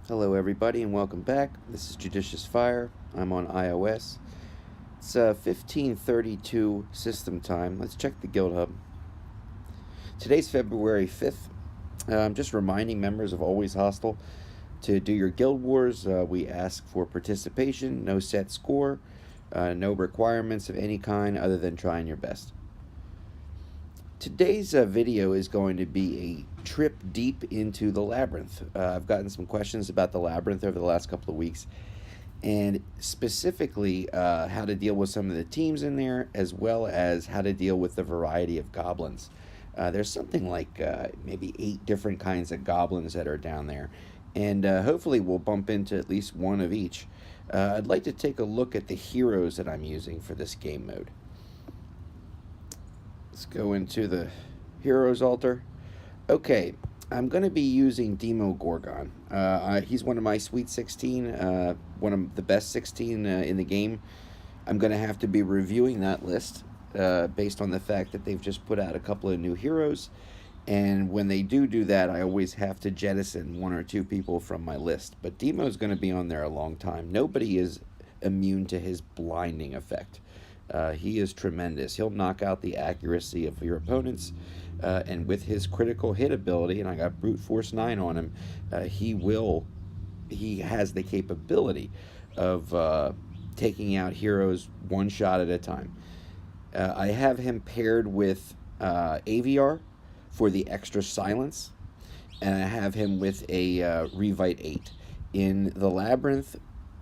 Hello everybody and welcome back. This is JudiciousFire. I'm on iOS. It's 15:32 system time. Let's check the Guild Hub. Today's February 5th. I'm just reminding members of Always Hostile to do your Guild Wars. We ask for participation, no set score, no requirements of any kind other than trying your best. Today's video is going to be a trip deep into the Labyrinth. I've gotten some questions about the Labyrinth over the last couple of weeks, and specifically how to deal with some of the teams in there, as well as how to deal with the variety of goblins. There's something like maybe 8 different kinds of goblins that are down there, and hopefully we'll bump into at least one of each. I'd like to take a look at the heroes that I'm using for this game mode. Let's go into the Heroes Altar. Okay, I'm going to be using Demogorgon. He's one of my Sweet 16, one of the best 16 in the game. I'm going to have to be reviewing that list based on the fact that they've just put out a couple of new heroes. And when they do that, I always have to jettison 1 or 2 people from my list. But Demo's going to be on there a long time. Nobody is immune to his blinding effect. He is tremendous. He'll knock out the accuracy of your opponents, and with his critical hit ability, and I got Brute Force 9 on him, he has the capability of taking out heroes one shot at a time. I have him paired with AVR for the extra silence, and I have him with a Revite 8. In the Labyrinth,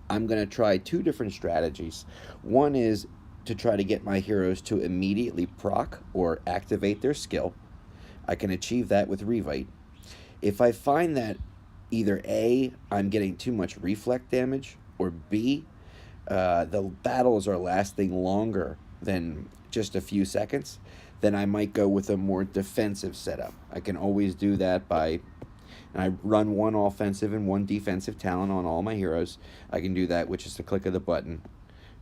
I'm going to try 2 different strategies. One is to try to get my heroes to immediately proc or activate their skill. I can achieve that with Revite. If I find that either A, I'm getting too much reflect damage, or B, the battles are lasting longer than just a few seconds, then I might go with a more defensive setup. I can always do that by, and I run 1 offensive and 1 defensive talent on all my heroes. I can do that with just a click of the button.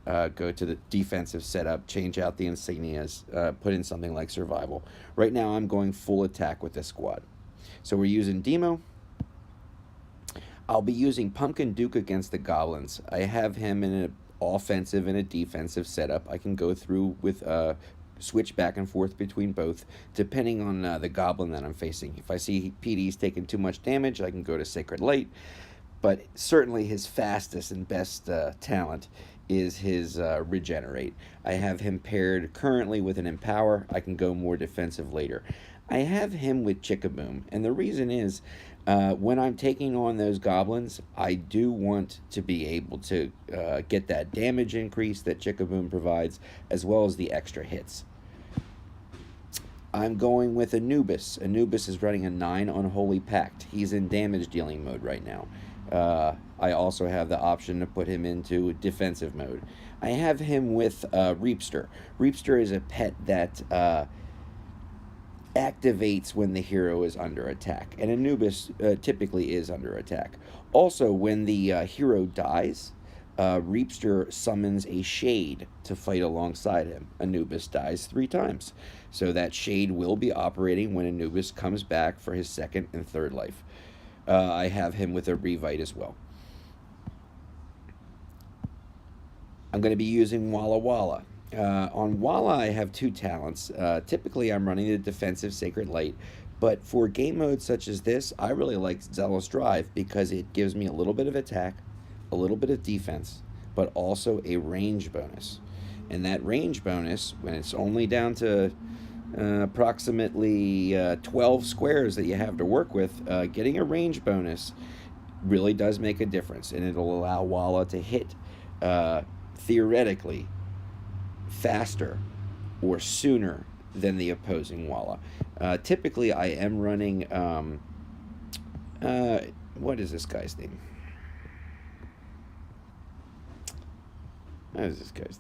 Go to the defensive setup, change out the insignias, put in something like survival. Right now I'm going full attack with this squad. So we're using Demo. I'll be using Pumpkin Duke against the goblins. I have him in an offensive and a defensive setup. I can go through with switch back and forth between both, depending on the goblin that I'm facing. If I see PD's taking too much damage, I can go to Sacred Light. But certainly his fastest and best talent is his Regenerate. I have him paired currently with an Empower. I can go more defensive later. I have him with Chickaboom, and the reason is when I'm taking on those goblins, I do want to be able to get that damage increase that Chickaboom provides, as well as the extra hits. I'm going with Anubis. Anubis is running a 9 Unholy Pact. He's in damage dealing mode right now. I also have the option to put him into defensive mode. I have him with Reapster. Reapster is a pet that activates when the hero is under attack, and Anubis typically is under attack. Also, when the hero dies, Reapster summons a Shade to fight alongside him. Anubis dies 3 times, so that Shade will be operating when Anubis comes back for his 2nd and 3rd life. I have him with a Revite as well. I'm going to be using Walla Walla. On Walla, I have 2 talents. Typically, I'm running the defensive Sacred Light, but for game modes such as this, I really like Zealous Drive because it gives me a little bit of attack, a little bit of defense, but also a range bonus. And that range bonus, when it's only down to approximately 12 squares that you have to work with, getting a range bonus really does make a difference, and it'll allow Walla to hit theoretically faster or sooner than the opposing Walla. Typically I am running what is this guy's name? What is this guy's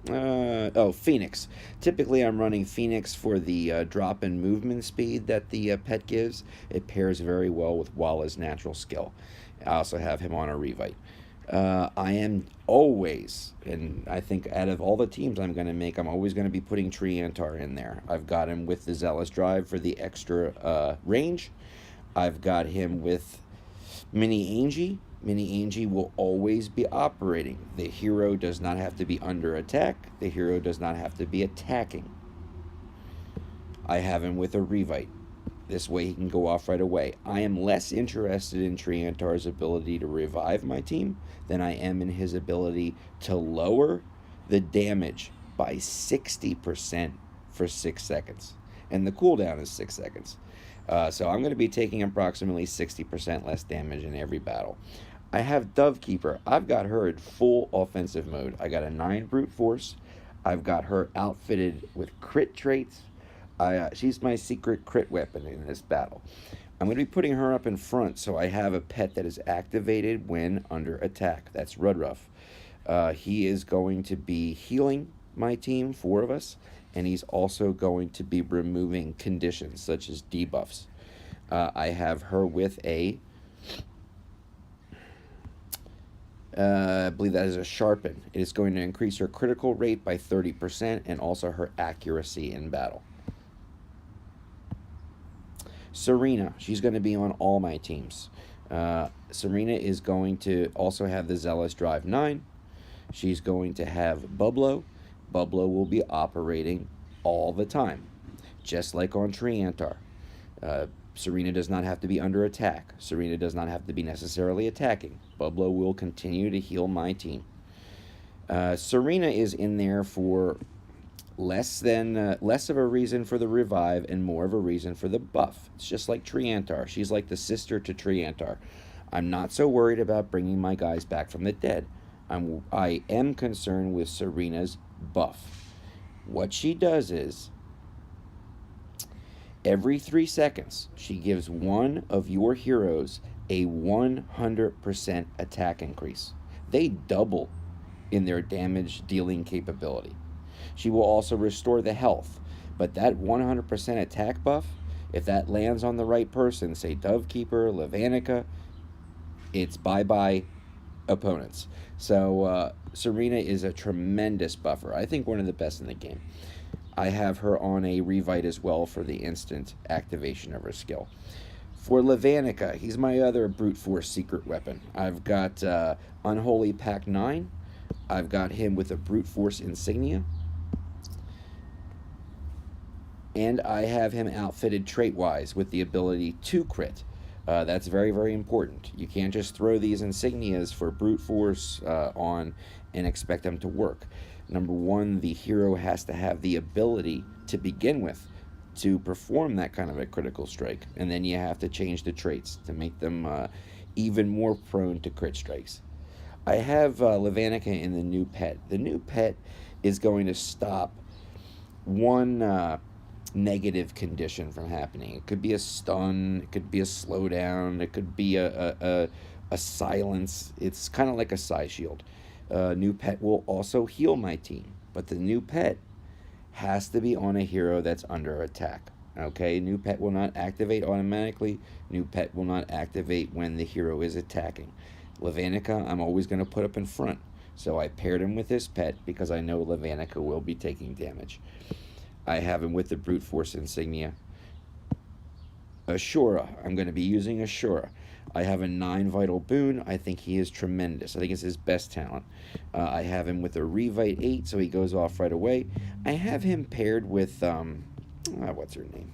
name? Phoenix. Typically I'm running Phoenix for the drop in movement speed that the pet gives. It pairs very well with Walla's natural skill. I also have him on a Revite. I am always, and I think out of all the teams I'm going to make, I'm always going to be putting Triantar in there. I've got him with the Zealous Drive for the extra range. I've got him with Mini Angie will always be operating. The hero does not have to be under attack. The hero does not have to be attacking. I have him with a Revite. This way he can go off right away. I am less interested in Triantar's ability to revive my team than I am in his ability to lower the damage by 60% for 6 seconds. And the cooldown is 6 seconds. So I'm going to be taking approximately 60% less damage in every battle. I have Dovekeeper. I've got her in full offensive mode. I got a 9 brute force. I've got her outfitted with crit traits. She's my secret crit weapon in this battle. I'm going to be putting her up in front, so I have a pet that is activated when under attack. That's Rudruff. He is going to be healing my team, 4 of us, and he's also going to be removing conditions such as debuffs. I have her with a, I believe that is a Sharpen. It is going to increase her critical rate by 30% and also her accuracy in battle. Serena, she's going to be on all my teams. Serena is going to also have the Zealous Drive 9. She's going to have Bublo. Bublo will be operating all the time, just like on Triantar. Serena does not have to be under attack. Serena does not have to be necessarily attacking. Bublo will continue to heal my team. Serena is in there for less of a reason for the revive and more of a reason for the buff. It's just like Triantar. She's like the sister to Triantar. I'm not so worried about bringing my guys back from the dead. I am concerned with Serena's buff. What she does is, every 3 seconds, she gives one of your heroes a 100% attack increase. They double in their damage dealing capability. She will also restore the health, but that 100% attack buff, if that lands on the right person, say Dovekeeper, Lavanica, it's bye-bye opponents. So Serena is a tremendous buffer. I think one of the best in the game. I have her on a Revite as well for the instant activation of her skill. For Lavanica, he's my other brute force secret weapon. I've got Unholy Pact 9. I've got him with a brute force insignia. And I have him outfitted trait-wise with the ability to crit. That's very, very important. You can't just throw these insignias for brute force on and expect them to work. Number one, the hero has to have the ability to begin with to perform that kind of a critical strike. And then you have to change the traits to make them even more prone to crit strikes. I have Lavanica in the new pet. The new pet is going to stop one negative condition from happening. It could be a stun, it could be a slowdown, it could be a silence. It's kind of like a Psy Shield. New pet will also heal my team, but the new pet has to be on a hero that's under attack. Okay, new pet will not activate automatically. New pet will not activate when the hero is attacking. Lavanica, I'm always going to put up in front, so I paired him with this pet because I know Lavanica will be taking damage. I have him with the brute force insignia. Ashura, I'm going to be using Ashura. I have a 9 vital boon. I think he is tremendous. I think it's his best talent. I have him with a Revite 8, so he goes off right away. I have him paired with, what's her name?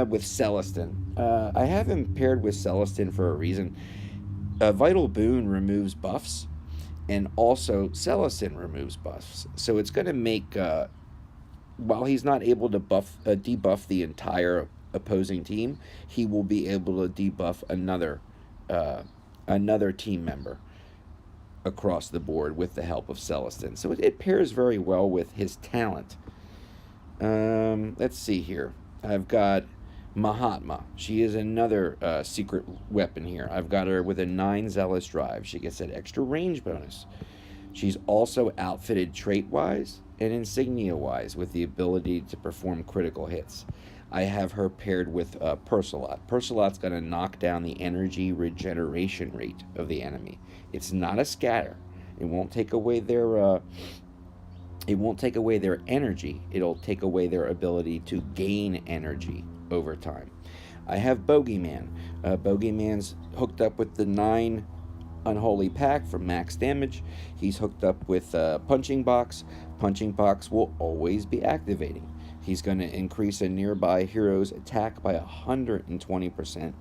With Celestin. I have him paired with Celestin for a reason. Vital boon removes buffs, and also Celestin removes buffs. So it's going to make, while he's not able to debuff the entire opposing team, he will be able to debuff another team member across the board with the help of Celestin. So it pairs very well with his talent. Let's see here. I've got Mahatma. She is another secret weapon here. I've got her with a 9 Zealous Drive. She gets that extra range bonus. She's also outfitted trait-wise and insignia-wise with the ability to perform critical hits. I have her paired with Persilot. Persilot's going to knock down the energy regeneration rate of the enemy. It's not a scatter. It won't take away their energy. It'll take away their ability to gain energy over time. I have Bogeyman. Bogeyman's hooked up with the 9 Unholy Pact for max damage. He's hooked up with Punching Box. Punching Box will always be activating. He's going to increase a nearby hero's attack by 120%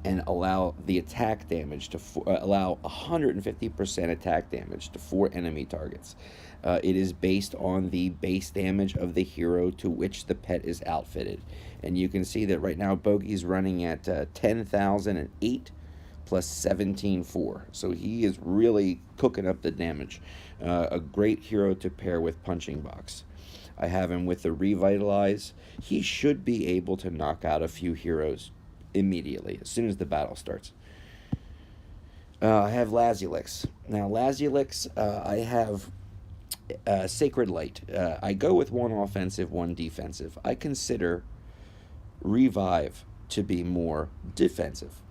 and allow the attack damage to allow 150% attack damage to 4 enemy targets. It is based on the base damage of the hero to which the pet is outfitted, and you can see that right now Bogey's running at 10,008 plus 17,4, so he is really cooking up the damage. A great hero to pair with Punching Box. I have him with the Revitalize. He should be able to knock out a few heroes immediately, as soon as the battle starts. I have Lazulix. Now, Lazulix, I have Sacred Light. I go with 1 offensive, 1 defensive. I consider Revive to be more defensive.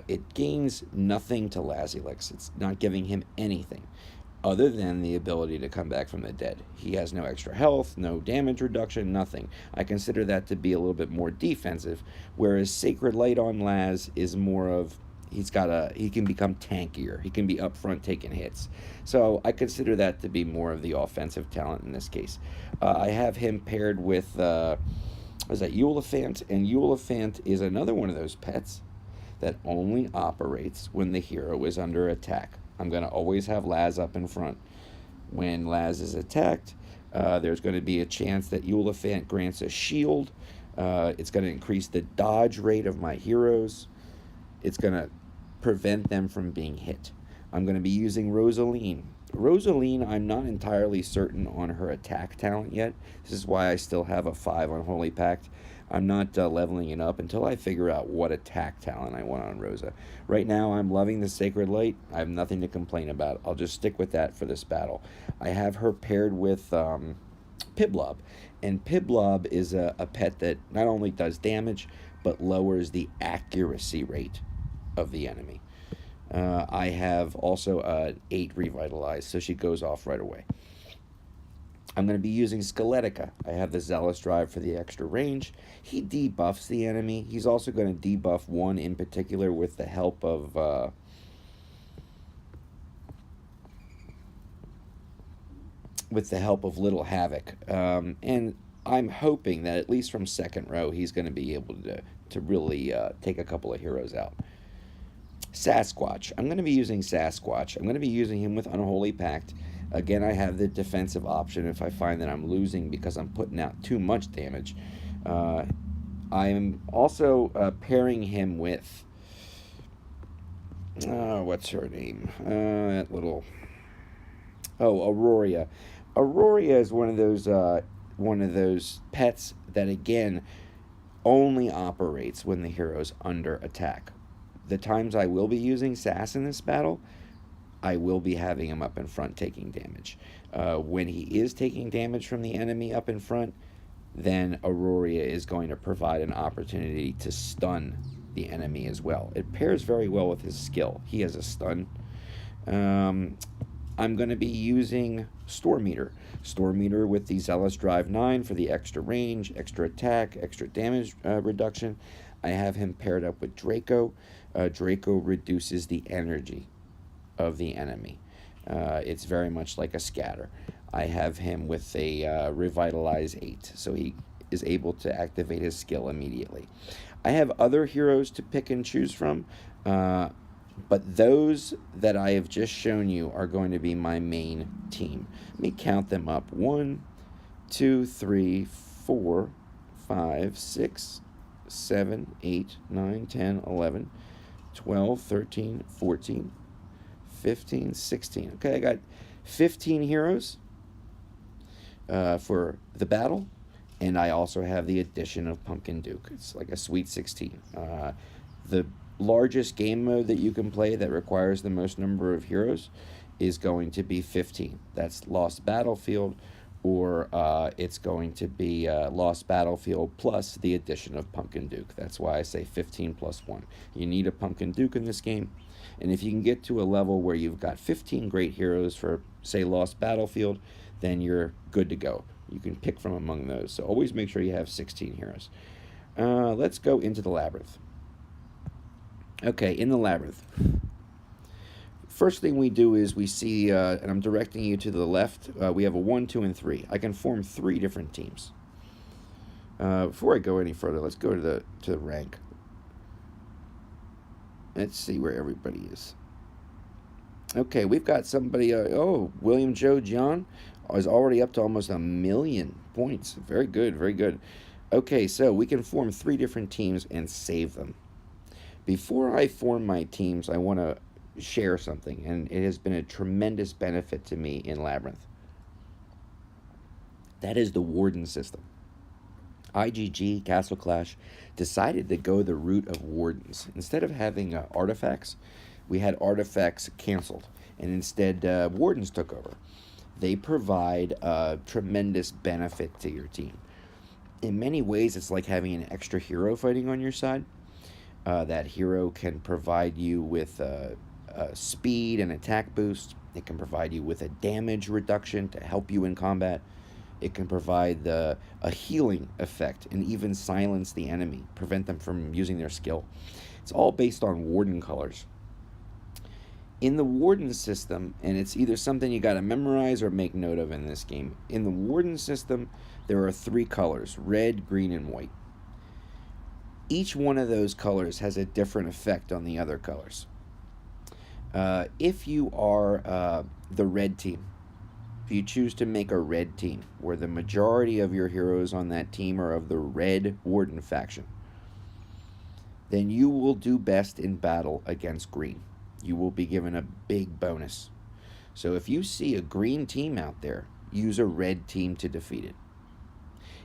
It gains nothing to Lazulix. It's not giving him anything other than the ability to come back from the dead. He has no extra health, no damage reduction, nothing. I consider that to be a little bit more defensive, whereas Sacred Light on Laz is more of, he can become tankier. He can be up front taking hits. So I consider that to be more of the offensive talent in this case. I have him paired with, what is that, Eulophant, and Eulophant is another one of those pets that only operates when the hero is under attack. I'm going to always have Laz up in front. When Laz is attacked, there's going to be a chance that Eulophant grants a shield. It's going to increase the dodge rate of my heroes. It's going to prevent them from being hit. I'm going to be using Rosaline. Rosaline, I'm not entirely certain on her attack talent yet. This is why I still have a 5 on Holy Pact. I'm not leveling it up until I figure out what attack talent I want on Rosa. Right now, I'm loving the Sacred Light. I have nothing to complain about. I'll just stick with that for this battle. I have her paired with Piblob. And Piblob is a pet that not only does damage, but lowers the accuracy rate of the enemy. I have also 8 Revitalized, so she goes off right away. I'm going to be using Skeletica. I have the Zealous Drive for the extra range. He debuffs the enemy. He's also going to debuff one in particular with the help of Little Havoc. And I'm hoping that at least from second row, he's going to be able to really take a couple of heroes out. Sasquatch. I'm going to be using Sasquatch. I'm going to be using him with Unholy Pact. Again, I have the defensive option if I find that I'm losing because I'm putting out too much damage. I'm also pairing him with, what's her name? Aurora. Aurora is one of those pets that, again, only operates when the hero's under attack. The times I will be using Sass in this battle, I will be having him up in front taking damage. When he is taking damage from the enemy up in front, then Aurora is going to provide an opportunity to stun the enemy as well. It pairs very well with his skill. He has a stun. I'm going to be using Storm Eater. Storm Eater with the Zealous Drive 9 for the extra range, extra attack, extra damage reduction. I have him paired up with Draco. Draco reduces the energy of the enemy. It's very much like a scatter. I have him with a Revitalize 8, so he is able to activate his skill immediately. I have other heroes to pick and choose from, but those that I have just shown you are going to be my main team. Let me count them up. 1, 2, 3, 4, 5, 6, 7, 8, 9, 10, 11, 12, 13, 14, 15, 16. Okay, I got 15 heroes for the battle, and I also have the addition of Pumpkin Duke. It's like a sweet 16. The largest game mode that you can play that requires the most number of heroes is going to be 15. That's Lost Battlefield, or it's going to be Lost Battlefield plus the addition of Pumpkin Duke. That's why I say 15 plus 1. You need a Pumpkin Duke in this game, and if you can get to a level where you've got 15 great heroes for, say, Lost Battlefield, then you're good to go. You can pick from among those, so always make sure you have 16 heroes. Let's go into the Labyrinth. Okay, in the Labyrinth. First thing we do is we see, and I'm directing you to the left, we have a 1, 2, and 3. I can form 3 different teams. Before I go any further, let's go to the rank. Let's see where everybody is. Okay, we've got somebody, William Joe John is already up to almost 1,000,000 points. Very good, very good. Okay, so we can form 3 different teams and save them. Before I form my teams, I want to share something, and it has been a tremendous benefit to me in Labyrinth. That is the Warden system. IGG, Castle Clash, decided to go the route of Wardens. Instead of having artifacts, we had artifacts canceled, and instead Wardens took over. They provide a tremendous benefit to your team. In many ways, it's like having an extra hero fighting on your side. That hero can provide you with speed and attack boost. It can provide you with a damage reduction to help you in combat. It can provide a healing effect and even silence the enemy, prevent them from using their skill. It's all based on Warden colors. In the Warden system, and it's either something you got to memorize or make note of in this game, in the Warden system, there are 3 colors, red, green, and white. Each one of those colors has a different effect on the other colors. If you are the red team, if you choose to make a red team, where the majority of your heroes on that team are of the red Warden faction, then you will do best in battle against green. You will be given a big bonus. So if you see a green team out there, use a red team to defeat it.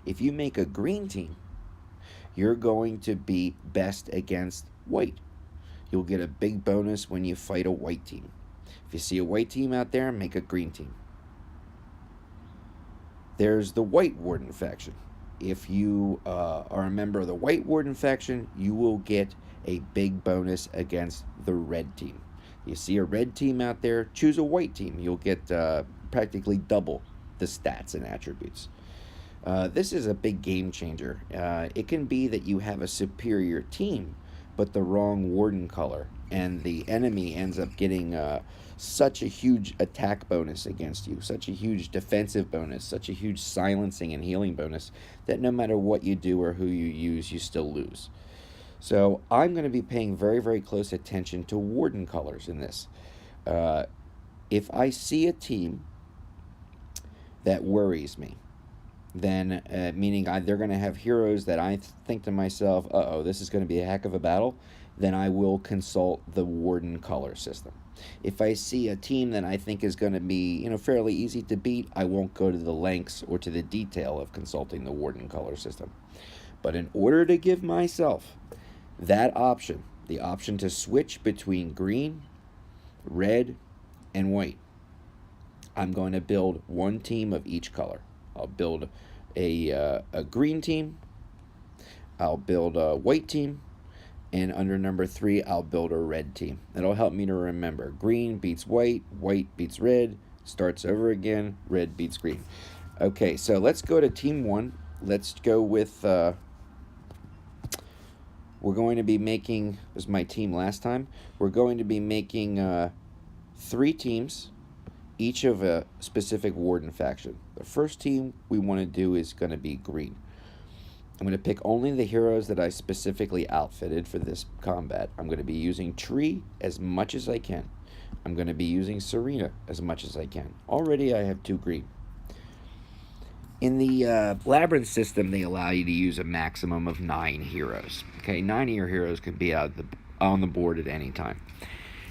If you make a green team, you're going to be best against white. You'll get a big bonus when you fight a white team. If you see a white team out there, make a green team. There's the white Warden faction. If you are a member of the white Warden faction, you will get a big bonus against the red team. You see a red team out there, choose a white team. You'll get practically double the stats and attributes. This is a big game changer. It can be that you have a superior team, but the wrong Warden color, and the enemy ends up getting such a huge attack bonus against you, such a huge defensive bonus, such a huge silencing and healing bonus, that no matter what you do or who you use, you still lose. So I'm going to be paying very, very close attention to Warden colors in this. If I see a team that worries me, then meaning they're going to have heroes that I think to myself, this is going to be a heck of a battle, then I will consult the Warden color system. If I see a team that I think is going to be fairly easy to beat, I won't go to the lengths or to the detail of consulting the Warden color system. But in order to give myself that option, the option to switch between green, red, and white, I'm going to build one team of each color. I'll build a green team, I'll build a white team, and under number 3, I'll build a red team. That'll help me to remember. Green beats white, white beats red, starts over again, red beats green. Okay, so let's go to team 1. Let's go with, we're going to be making, this was my team last time, we're going to be making 3 teams, each of a specific Warden faction. The first team we want to do is going to be green. I'm going to pick only the heroes that I specifically outfitted for this combat. I'm going to be using Tree as much as I can. I'm going to be using Serena as much as I can. Already I have 2 green. In the Labyrinth system, they allow you to use a maximum of 9 heroes. Okay, 9 of your heroes can be on the board at any time.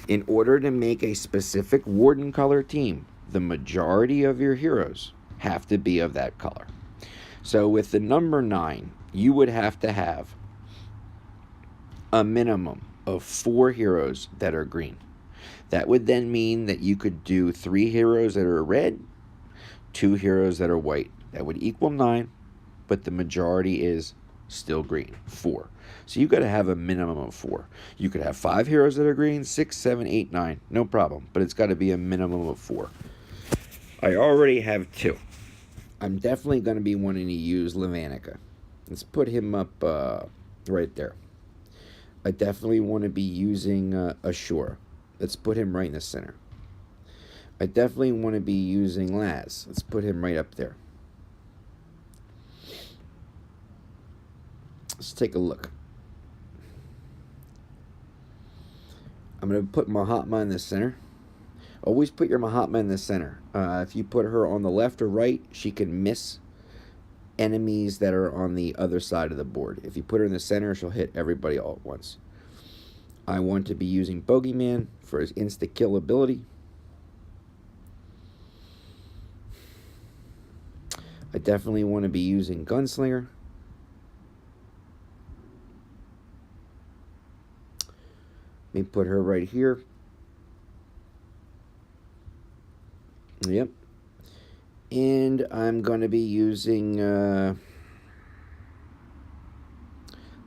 In order to make a specific Warden color team, the majority of your heroes have to be of that color. So with the number 9, you would have to have a minimum of 4 heroes that are green. That would then mean that you could do 3 heroes that are red, 2 heroes that are white. That would equal 9, but the majority is still green, 4. So you got to have a minimum of 4. You could have 5 heroes that are green, 6, 7, 8, 9, no problem, but it's got to be a minimum of 4. I already have 2. I'm definitely going to be wanting to use Labyrinth. Let's put him up right there. I definitely want to be using Ashura. Let's put him right in the center. I definitely want to be using Laz. Let's put him right up there. Let's take a look. I'm going to put Mahatma in the center. Always put your Mahatma in the center. If you put her on the left or right, she can miss enemies that are on the other side of the board. If you put her in the center, she'll hit everybody all at once. I want to be using Bogeyman for his insta-kill ability. I definitely want to be using Gunslinger. Let me put her right here. Yep. And I'm going to be using,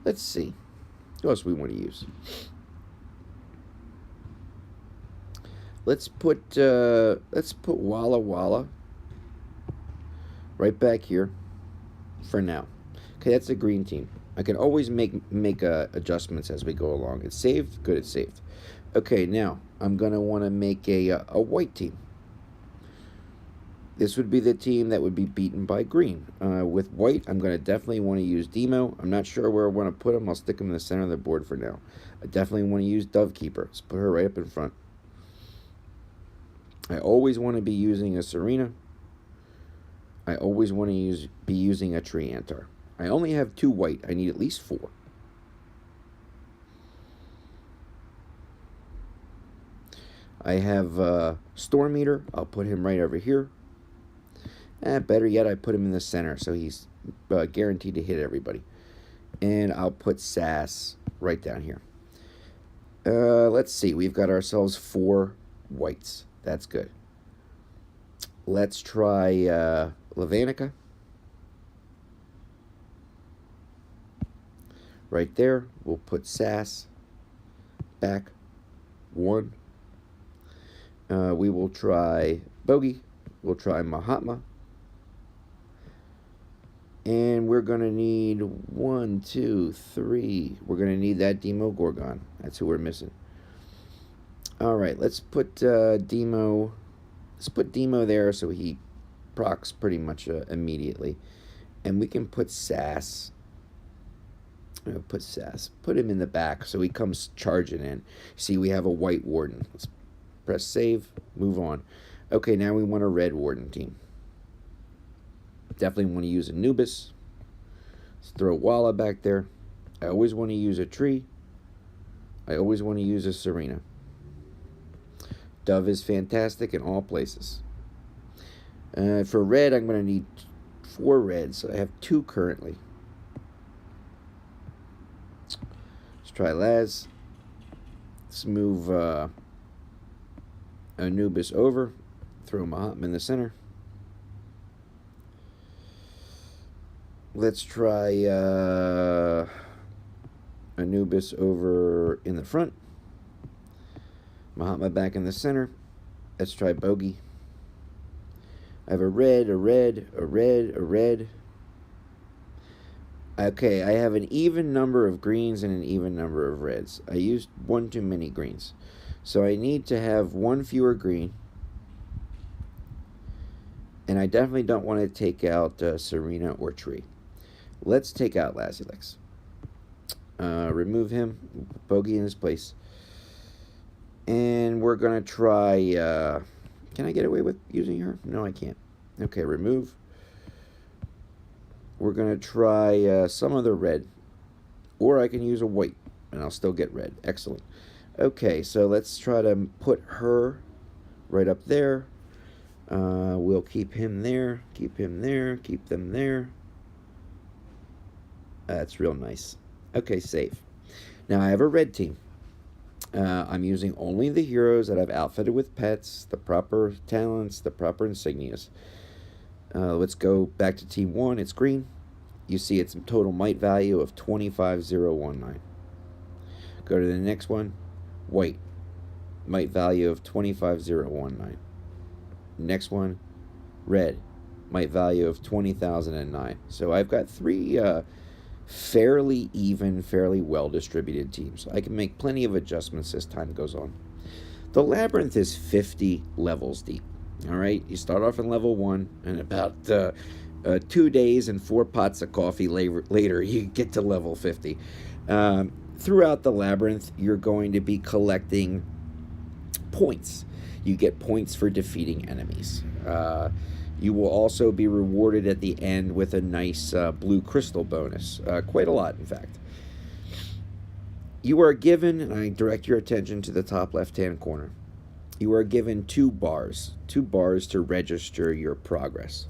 let's see. Who else we want to use? Let's put Walla Walla right back here for now. Okay, that's the green team. I can always make adjustments as we go along. It's saved. Good, it's saved. Okay, now I'm going to want to make a white team. This would be the team that would be beaten by green. With white, I'm going to definitely want to use Demo. I'm not sure where I want to put him. I'll stick him in the center of the board for now. I definitely want to use Dovekeeper. Let's put her right up in front. I always want to be using a Serena. I always want to be using a Tree Antar. I only have 2 white. I need at least 4. I have Storm Eater. I'll put him right over here. Better yet, I put him in the center, so he's guaranteed to hit everybody. And I'll put Sass right down here. Let's see. We've got ourselves 4 whites. That's good. Let's try Lavanica. Right there. We'll put Sass back 1. We will try Bogey. We'll try Mahatma. And we're going to need 1, 2, 3. We're going to need that Demogorgon. That's who we're missing. All right, let's put Demo. Let's put Demo there so he procs pretty much immediately. And we can put Sass. Put Sass. Put him in the back so he comes charging in. See, we have a white Warden. Let's press save. Move on. Okay, now we want a red Warden team. Definitely want to use Anubis. Let's throw Walla back there. I always want to use a Tree. I always want to use a Serena. Dove is fantastic in all places. For red, I'm going to need 4 reds. I have 2 currently. Let's try Laz. Let's move Anubis over. Throw Mahatma in the center. Let's try Anubis over in the front. Mahatma back in the center. Let's try Bogey. I have a red, a red, a red, a red. Okay, I have an even number of greens and an even number of reds. I used 1 too many greens. So I need to have 1 fewer green. And I definitely don't want to take out Serena or Tree. Let's take out Lazulix. Remove him. Bogey in his place. And we're going to try... can I get away with using her? No, I can't. Okay, remove. We're going to try some other red. Or I can use a white. And I'll still get red. Excellent. Okay, so let's try to put her right up there. We'll keep him there. Keep him there. Keep them there. That's real nice. Okay, save. Now I have a red team. I'm using only the heroes that I've outfitted with pets, the proper talents, the proper insignias. Let's go back to team 1. It's green. You see its total might value of 25019. Go to the next one. White. Might value of 25019. Next one. Red. Might value of 20,009. So I've got 3 Fairly even, fairly well distributed teams. I can make plenty of adjustments as time goes on. The Labyrinth is 50 levels deep. All right, you start off in level 1, and about 2 days and 4 pots of coffee later, you get to level 50. Throughout the Labyrinth, you're going to be collecting points. You get points for defeating enemies. You will also be rewarded at the end with a nice blue crystal bonus. Quite a lot, in fact. You are given, and I direct your attention to the top left-hand corner, you are given 2 bars to register your progress.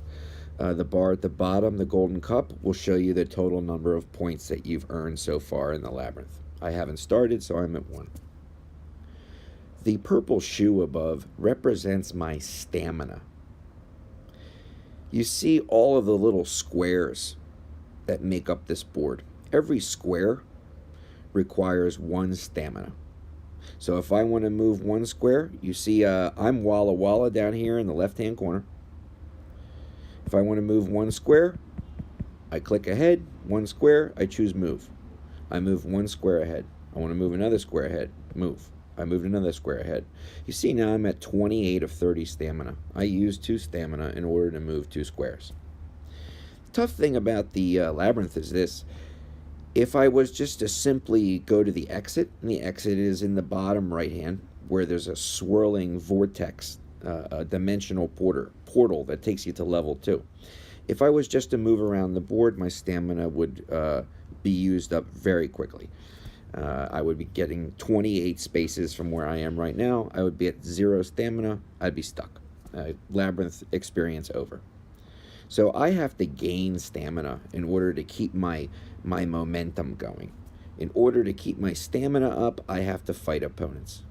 The bar at the bottom, the golden cup, will show you the total number of points that you've earned so far in the Labyrinth. I haven't started, so I'm at 1. The purple shoe above represents my stamina. You see all of the little squares that make up this board. Every square requires 1 stamina. So if I want to move 1 square, you see I'm Walla Walla down here in the left-hand corner. If I want to move 1 square, I click ahead, 1 square, I choose move. I move 1 square ahead. I want to move another square ahead, move. I moved another square ahead. You see now I'm at 28 of 30 stamina. I used 2 stamina in order to move 2 squares. The tough thing about the Labyrinth is this. If I was just to simply go to the exit, and the exit is in the bottom right hand, where there's a swirling vortex, a dimensional portal that takes you to level 2. If I was just to move around the board, my stamina would be used up very quickly. I would be getting 28 spaces from where I am right now. I would be at 0 stamina. I'd be stuck. Labyrinth experience over. So I have to gain stamina in order to keep my momentum going. In order to keep my stamina up, I have to fight opponents.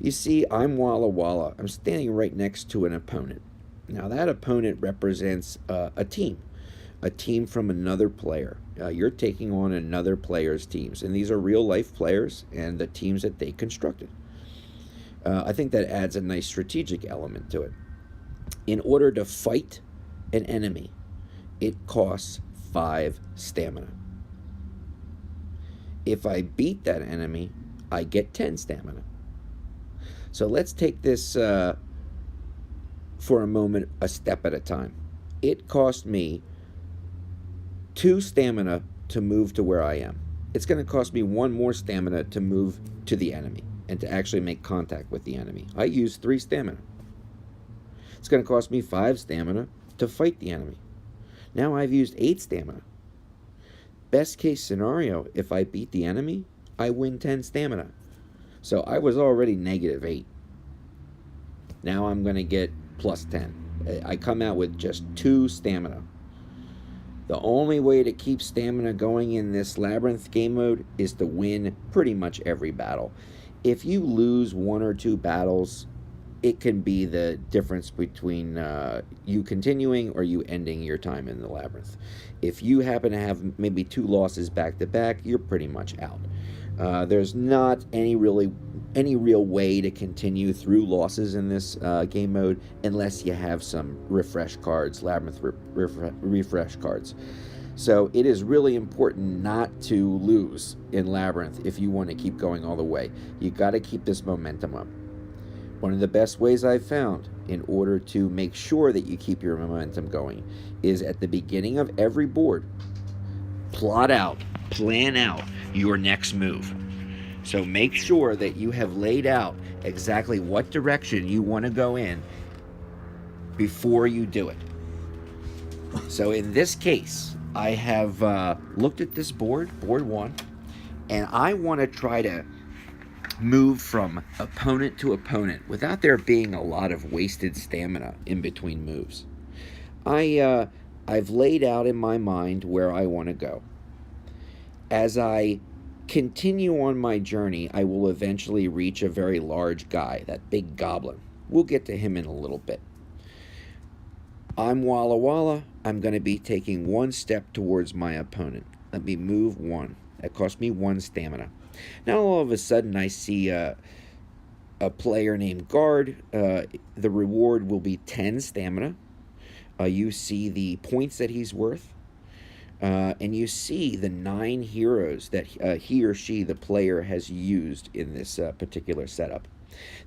You see, I'm Walla Walla. I'm standing right next to an opponent. Now that opponent represents a team from another player. You're taking on another player's teams, and these are real-life players and the teams that they constructed. I think that adds a nice strategic element to it. In order to fight an enemy, it costs 5 stamina. If I beat that enemy, I get 10 stamina. So let's take this for a moment, a step at a time. It cost me 2 stamina to move to where I am. It's going to cost me 1 more stamina to move to the enemy and to actually make contact with the enemy. I used 3 stamina. It's going to cost me 5 stamina to fight the enemy. Now I've used 8 stamina. Best case scenario, if I beat the enemy, I win 10 stamina. So I was already -8. Now I'm going to get +10. I come out with just 2 stamina. The only way to keep stamina going in this Labyrinth game mode is to win pretty much every battle. If you lose 1 or 2 battles, it can be the difference between you continuing or you ending your time in the Labyrinth. If you happen to have maybe 2 losses back to back, you're pretty much out. There's not any real way to continue through losses in this game mode unless you have some refresh cards, Labyrinth refresh cards. So it is really important not to lose in Labyrinth if you want to keep going all the way. You got to keep this momentum up. One of the best ways I've found in order to make sure that you keep your momentum going is at the beginning of every board, plan out your next move. So make sure that you have laid out exactly what direction you want to go in before you do it. So in this case, I have looked at this board 1, and I want to try to move from opponent to opponent without there being a lot of wasted stamina in between moves. I've laid out in my mind where I want to go. As I continue on my journey, I will eventually reach a very large guy, that big goblin. We'll get to him in a little bit. I'm Walla Walla. I'm going to be taking 1 step towards my opponent. Let me move 1. That cost me 1 stamina. Now all of a sudden I see a player named Guard. The reward will be 10 stamina. You see the points that he's worth. And you see the 9 heroes that he or she, the player, has used in this particular setup.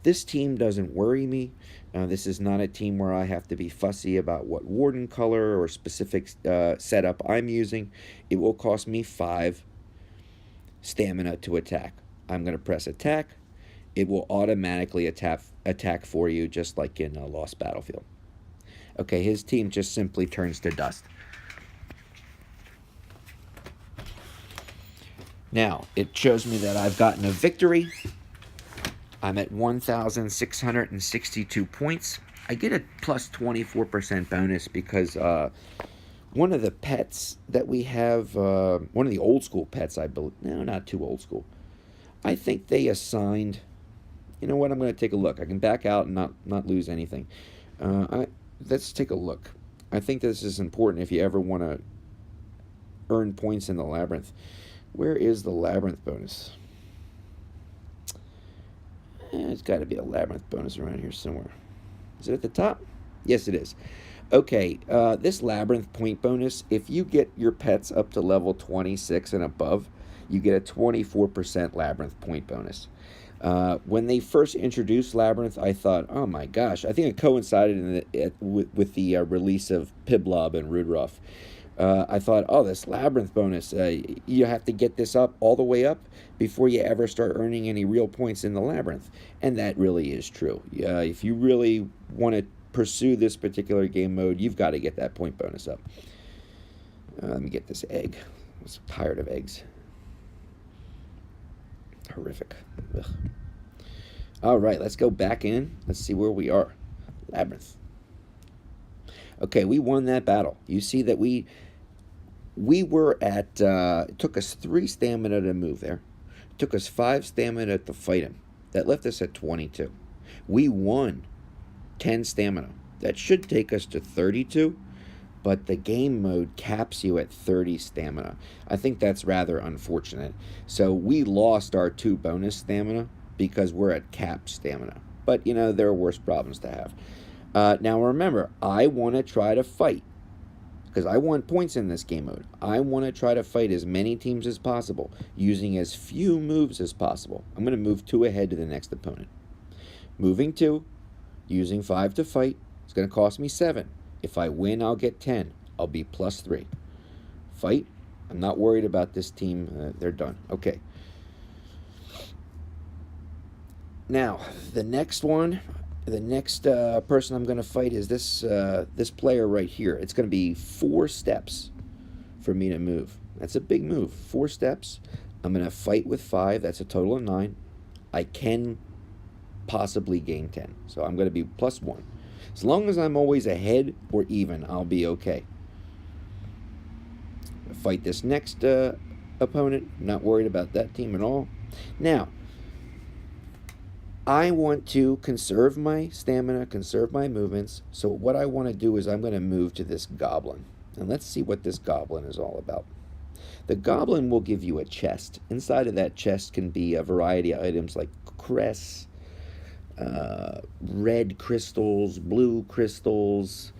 This team doesn't worry me. This is not a team where I have to be fussy about what Warden color or specific setup I'm using. It will cost me 5 stamina to attack. I'm going to press attack. It will automatically attack for you, just like in Lost Battlefield. Okay, his team just simply turns to dust. Now, it shows me that I've gotten a victory. I'm at 1,662 points. I get a plus 24% bonus because one of the pets that we have, one of the old school pets, I believe, no, not too old school. I think they assigned, you know what, I'm going to take a look. I can back out and not lose anything. Let's take a look. I think this is important if you ever want to earn points in the Labyrinth. Where is the Labyrinth bonus? It's got to be a Labyrinth bonus around here somewhere. Is it at the top? Yes, it is. Okay, this Labyrinth point bonus, if you get your pets up to level 26 and above, you get a 24% Labyrinth point bonus. When they first introduced Labyrinth, I thought, oh my gosh, I think it coincided with the release of Piblob and Rudroff. I thought, oh, this Labyrinth bonus, you have to get this up all the way up before you ever start earning any real points in the Labyrinth. And that really is true. If you really want to pursue this particular game mode, you've got to get that point bonus up. Let me get this egg. I'm so tired of eggs. Horrific. Ugh. All right, let's go back in. Let's see where we are. Labyrinth. Okay, we won that battle. You see that we were at, it took us 3 stamina to move there. It took us 5 stamina to fight him. That left us at 22. We won 10 stamina. That should take us to 32, but the game mode caps you at 30 stamina. I think that's rather unfortunate. So we lost our 2 bonus stamina because we're at capped stamina. But, you know, there are worse problems to have. Now remember, I want to try to fight, because I want points in this game mode. I want to try to fight as many teams as possible, using as few moves as possible. I'm going to move 2 ahead to the next opponent. Moving 2, using 5 to fight, it's going to cost me 7. If I win, I'll get 10. I'll be plus 3. Fight, I'm not worried about this team. They're done. Okay. Now, the next one... The next person I'm going to fight is this player right here. It's going to be 4 steps for me to move. That's a big move. 4 steps. I'm going to fight with 5. That's a total of 9. I can possibly gain 10. So I'm going to be plus 1. As long as I'm always ahead or even, I'll be okay. Fight this next opponent. Not worried about that team at all. Now, I want to conserve my stamina, conserve my movements. So what I want to do is I'm going to move to this Goblin. And let's see what this Goblin is all about. The Goblin will give you a chest. Inside of that chest can be a variety of items like crests, red crystals, blue crystals,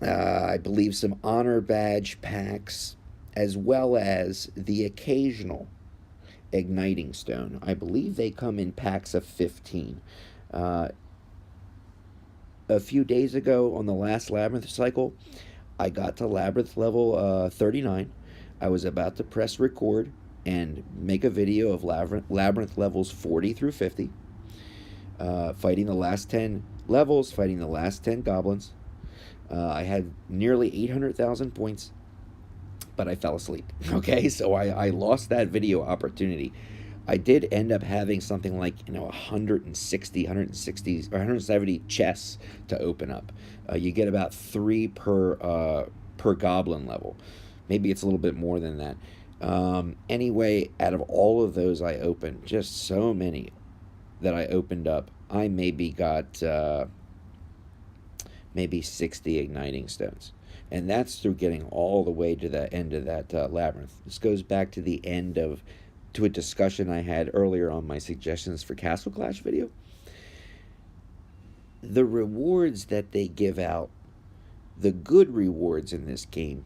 I believe some honor badge packs, as well as the occasional igniting stone. I believe they come in packs of 15. A few days ago on the last Labyrinth cycle, I got to Labyrinth level 39. I was about to press record and make a video of Labyrinth levels 40 through 50. Fighting the last 10 levels, fighting the last 10 goblins. I had nearly 800,000 points. But I fell asleep. Okay, so I lost that video opportunity. I did end up having something like 160 or 170 chests to open up. You get about 3 per goblin level. Maybe it's a little bit more than that. Anyway, out of all of those I opened, just so many that I opened up, I maybe got maybe 60 igniting stones. And that's through getting all the way to the end of that labyrinth. This goes back to the end to a discussion I had earlier on my suggestions for Castle Clash video. The rewards that they give out, the good rewards in this game,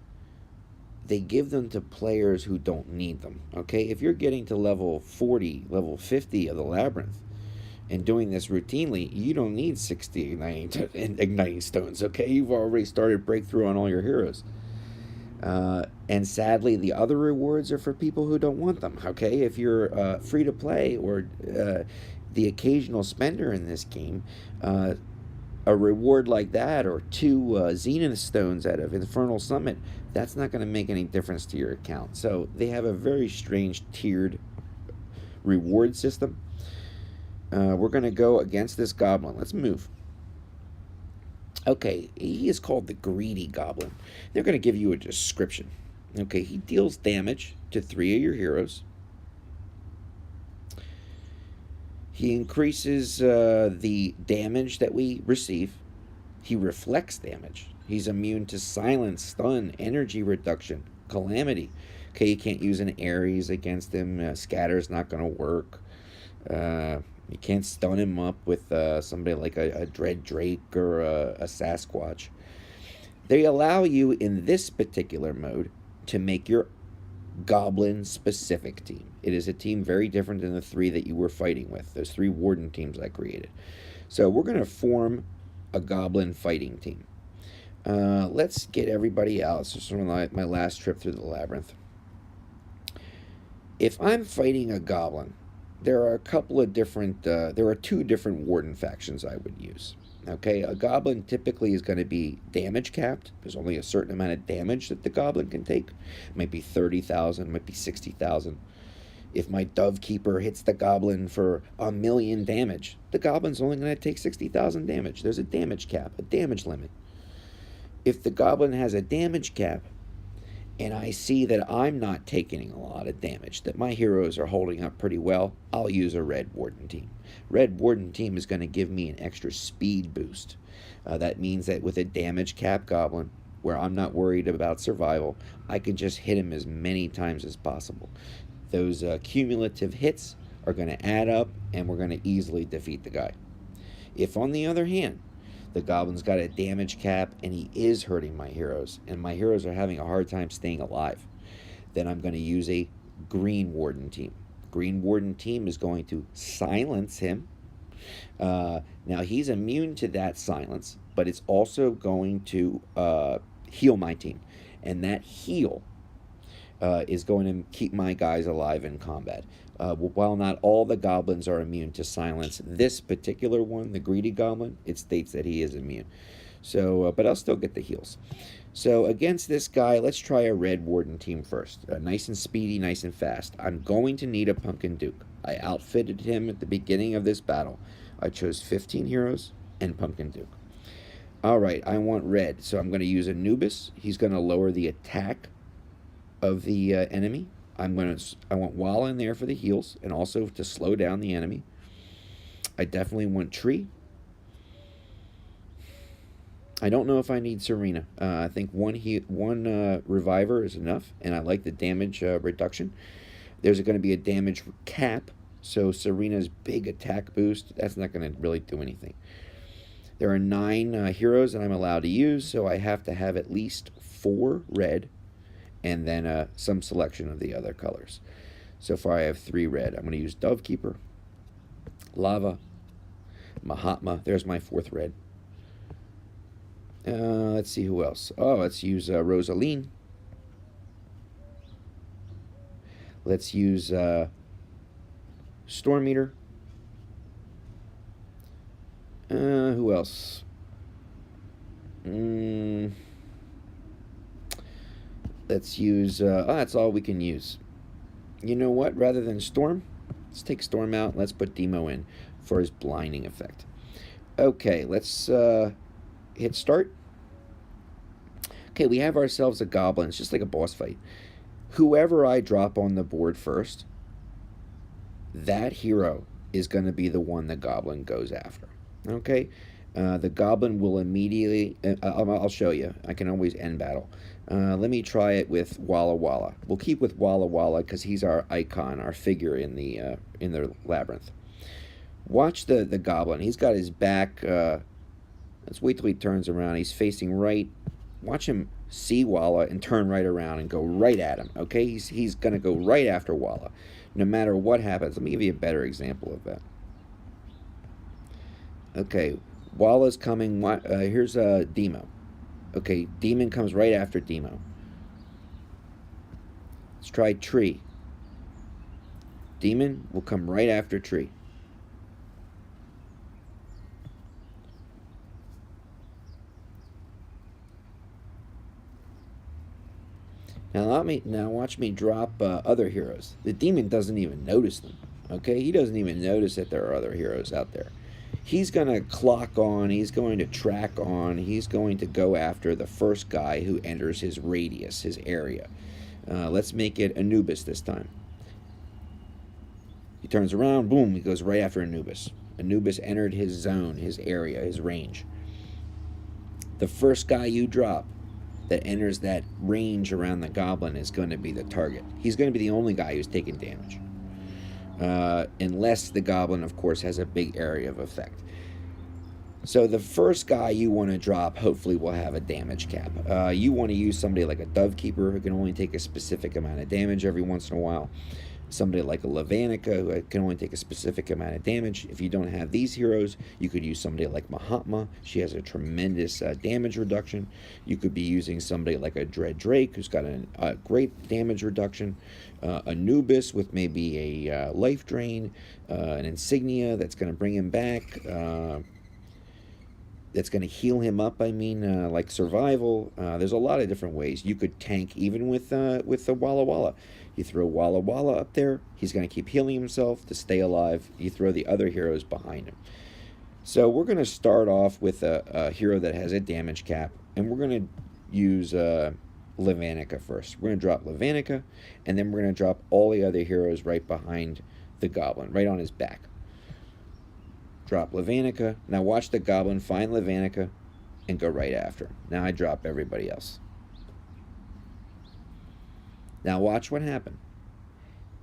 they give them to players who don't need them. Okay, if you're getting to level 40, level 50 of the Labyrinth, and doing this routinely, you don't need 60 igniting stones. Okay, you've already started breakthrough on all your heroes. And sadly, the other rewards are for people who don't want them. Okay, if you're free to play or the occasional spender in this game, a reward like that or 2 Zenith stones out of Infernal Summit, that's not going to make any difference to your account. So they have a very strange tiered reward system. We're going to go against this Goblin. Let's move. Okay, he is called the Greedy Goblin. They're going to give you a description. Okay, he deals damage to 3 of your heroes. He increases the damage that we receive. He reflects damage. He's immune to silence, stun, energy reduction, calamity. Okay, you can't use an Ares against him. Scatter's not going to work. You can't stun him up with somebody like a Dread Drake or a Sasquatch. They allow you in this particular mode to make your Goblin-specific team. It is a team very different than the 3 that you were fighting with. Those 3 Warden teams I created. So we're going to form a Goblin fighting team. Let's get everybody out. This is from my last trip through the Labyrinth. If I'm fighting a Goblin, there are a couple of different, there are 2 different Warden factions I would use. Okay, a Goblin typically is going to be damage capped. There's only a certain amount of damage that the Goblin can take. It might be 30,000, it might be 60,000. If my Dove Keeper hits the Goblin for 1,000,000 damage, the Goblin's only going to take 60,000 damage. There's a damage cap, a damage limit. If the Goblin has a damage cap, and I see that I'm not taking a lot of damage, that my heroes are holding up pretty well, I'll use a Red Warden team. Red Warden team is going to give me an extra speed boost. That means that with a damage cap Goblin, where I'm not worried about survival, I can just hit him as many times as possible. Those cumulative hits are going to add up, and we're going to easily defeat the guy. If, on the other hand, the Goblin's got a damage cap and he is hurting my heroes, and my heroes are having a hard time staying alive, then I'm going to use a Green Warden team. Green Warden team is going to silence him. Now, he's immune to that silence, but it's also going to heal my team. And that heal is going to keep my guys alive in combat. While not all the Goblins are immune to silence, this particular one, the Greedy Goblin, it states that he is immune. So, but I'll still get the heals. So against this guy, let's try a Red Warden team first. Nice and speedy, nice and fast. I'm going to need a Pumpkin Duke. I outfitted him at the beginning of this battle. I chose 15 heroes and Pumpkin Duke. Alright, I want red, so I'm going to use Anubis. He's going to lower the attack of the enemy. I want Walla in there for the heals and also to slow down the enemy. I definitely want Tree. I don't know if I need Serena. I think one Reviver is enough, and I like the damage reduction. There's going to be a damage cap, so Serena's big attack boost, that's not going to really do anything. There are 9 heroes that I'm allowed to use, so I have to have at least 4 red, and then some selection of the other colors. So far I have 3 red. I'm going to use Dove Keeper, Lava, Mahatma. There's my 4th red. Let's see who else. Oh, let's use Rosaline. Let's use Storm Eater. Who else? Let's use, that's all we can use. You know what? Rather than Storm, let's take Storm out. Let's put Demo in for his blinding effect. Okay, let's hit start. Okay, we have ourselves a Goblin. It's just like a boss fight. Whoever I drop on the board first, that hero is going to be the one the Goblin goes after. Okay? The Goblin will immediately... I'll show you. I can always end battle. Let me try it with Walla Walla. We'll keep with Walla Walla because he's our icon, our figure in the Labyrinth. Watch the Goblin. He's got his back... let's wait till he turns around. He's facing right. Watch him see Walla, and turn right around and go right at him. Okay, he's going to go right after Walla, no matter what happens. Let me give you a better example of that. Okay, Walla's coming. Here's Demo. Okay, Demon comes right after Demo. Let's try Tree. Demon will come right after Tree. Now watch me drop other heroes. The demon doesn't even notice them. Okay, he doesn't even notice that there are other heroes out there. He's going to clock on, he's going to track on, he's going to go after the first guy who enters his radius, his area. Let's make it Anubis this time. He turns around, boom, he goes right after Anubis. Anubis entered his zone, his area, his range. The first guy you drop that enters that range around the Goblin is going to be the target. He's going to be the only guy who's taking damage. Unless the Goblin, of course, has a big area of effect. So the first guy you want to drop hopefully will have a damage cap. You want to use somebody like a Dovekeeper who can only take a specific amount of damage every once in a while. Somebody like a Levanica who can only take a specific amount of damage. If you don't have these heroes, you could use somebody like Mahatma. She has a tremendous damage reduction. You could be using somebody like a Dread Drake who's got a great damage reduction. Anubis with maybe a life drain, an insignia that's going to bring him back. That's going to heal him up. Like survival. There's a lot of different ways you could tank, even with the Walla Walla. You throw Walla Walla up there, he's going to keep healing himself to stay alive. You throw the other heroes behind him. So we're going to start off with a hero that has a damage cap, and we're going to use Levanica first. We're going to drop Levanica, and then we're going to drop all the other heroes right behind the Goblin, right on his back. Drop Levanica. Now watch the Goblin find Levanica and go right after him. Now I drop everybody else. Now watch what happened.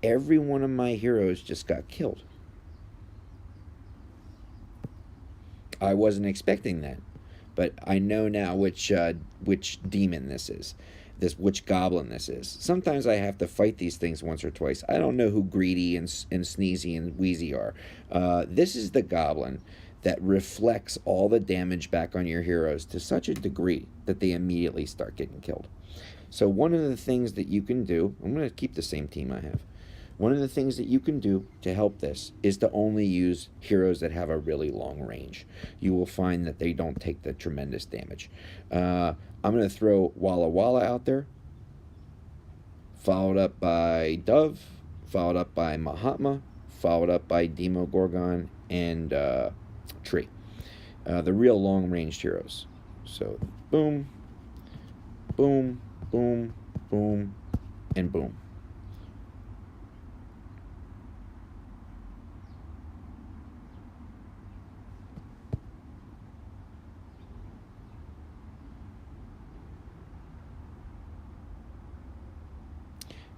Every one of my heroes just got killed. I wasn't expecting that, but I know now which demon this is, which Goblin this is. Sometimes I have to fight these things once or twice. I don't know who Greedy and Sneezy and Wheezy are. This is the Goblin that reflects all the damage back on your heroes to such a degree that they immediately start getting killed. So one of the things that you can do, I'm going to keep the same team I have. One of the things that you can do to help this is to only use heroes that have a really long range. You will find that they don't take the tremendous damage. I'm going to throw Walla Walla out there, followed up by Dove, followed up by Mahatma, followed up by Demogorgon and Tree. The real long-ranged heroes. So boom, boom, boom, boom, and boom.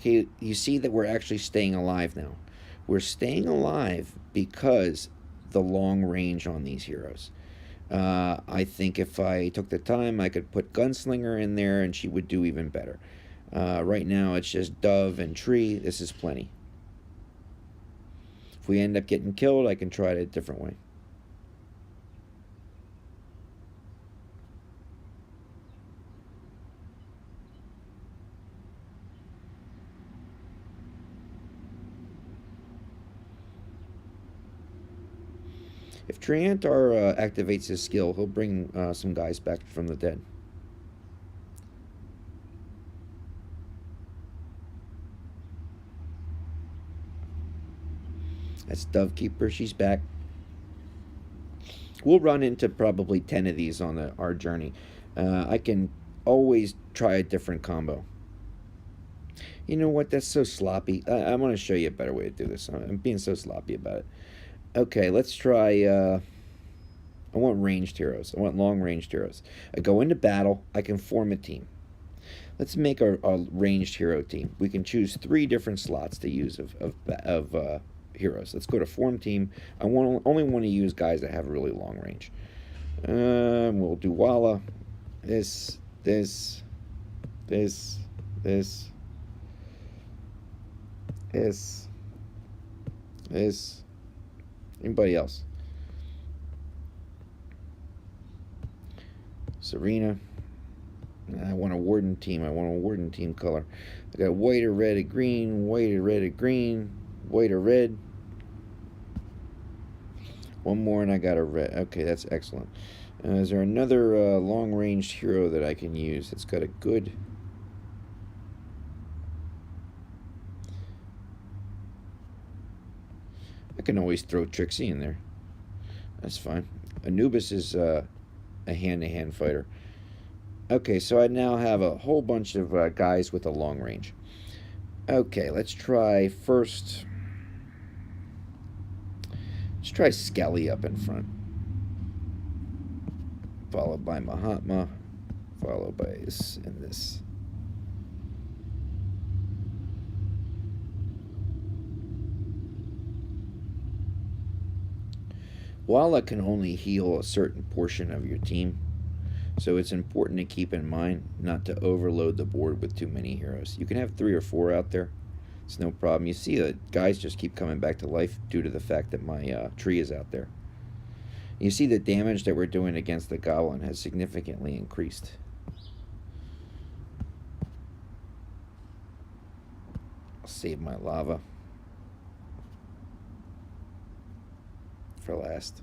Okay, you see that we're actually staying alive now. We're staying alive because the long range on these heroes. I think if I took the time, I could put Gunslinger in there and she would do even better. Right now, it's just Dove and Tree. This is plenty. If we end up getting killed, I can try it a different way. If Triantar activates his skill, he'll bring some guys back from the dead. That's Dovekeeper. She's back. We'll run into probably 10 of these on our journey. I can always try a different combo. You know what? That's so sloppy. I want to show you a better way to do this. I'm being so sloppy about it. Okay, let's try, I want ranged heroes. I want long-ranged heroes. I go into battle. I can form a team. Let's make a ranged hero team. We can choose 3 different slots to use of heroes. Let's go to form team. I only want to use guys that have a really long range. We'll do Walla. This, this, this, this, this. Anybody else? Serena. I want a Warden team. I want a Warden team color. I got white or red or green, white or red or green, white or red. One more and I got a red. Okay, that's excellent. Is there another long-ranged hero that I can use? It's got a good... I can always throw Trixie in there. That's fine. Anubis is a hand-to-hand fighter. Okay, so I now have a whole bunch of guys with a long range. Okay, let's try first... Let's try Skelly up in front. Followed by Mahatma. Followed by this and this. Walla can only heal a certain portion of your team, so it's important to keep in mind not to overload the board with too many heroes. You can have 3 or 4 out there. It's no problem. You see that guys just keep coming back to life due to the fact that my tree is out there. You see the damage that we're doing against the Goblin has significantly increased. I'll save my lava for last.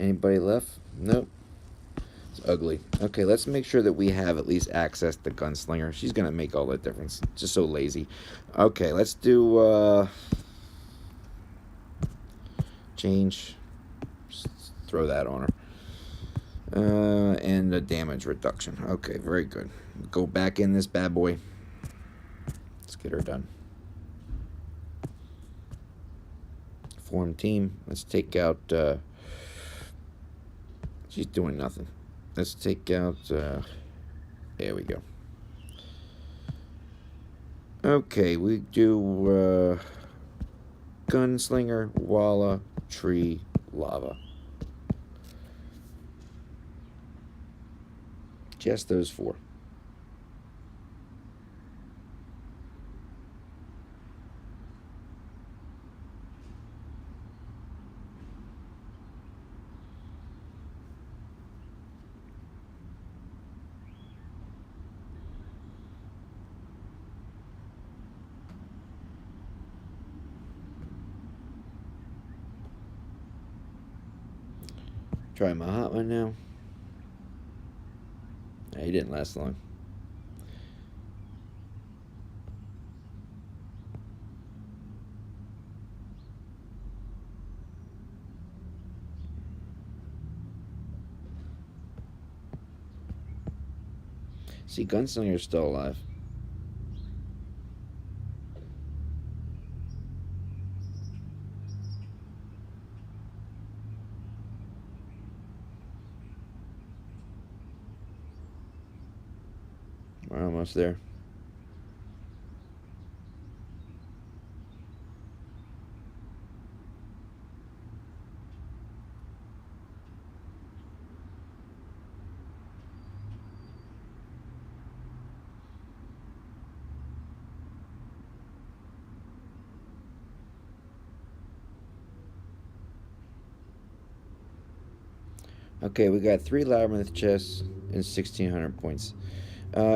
Anybody left? Nope. It's ugly. Okay, let's make sure that we have at least access to Gunslinger. She's going to make all the difference. Just so lazy. Okay, let's do... change. Just throw that on her. And the damage reduction. Okay, very good. Go back in this bad boy. Let's get her done. Form team. Let's take out... she's doing nothing. Let's take out... there we go. Okay, we do... Gunslinger, Walla, Tree, Lava. Just those 4. Try Mahatma now. He didn't last long. See, Gunslinger's still alive. We're almost there. Okay, we got 3 Labyrinth chests and 1,600 points.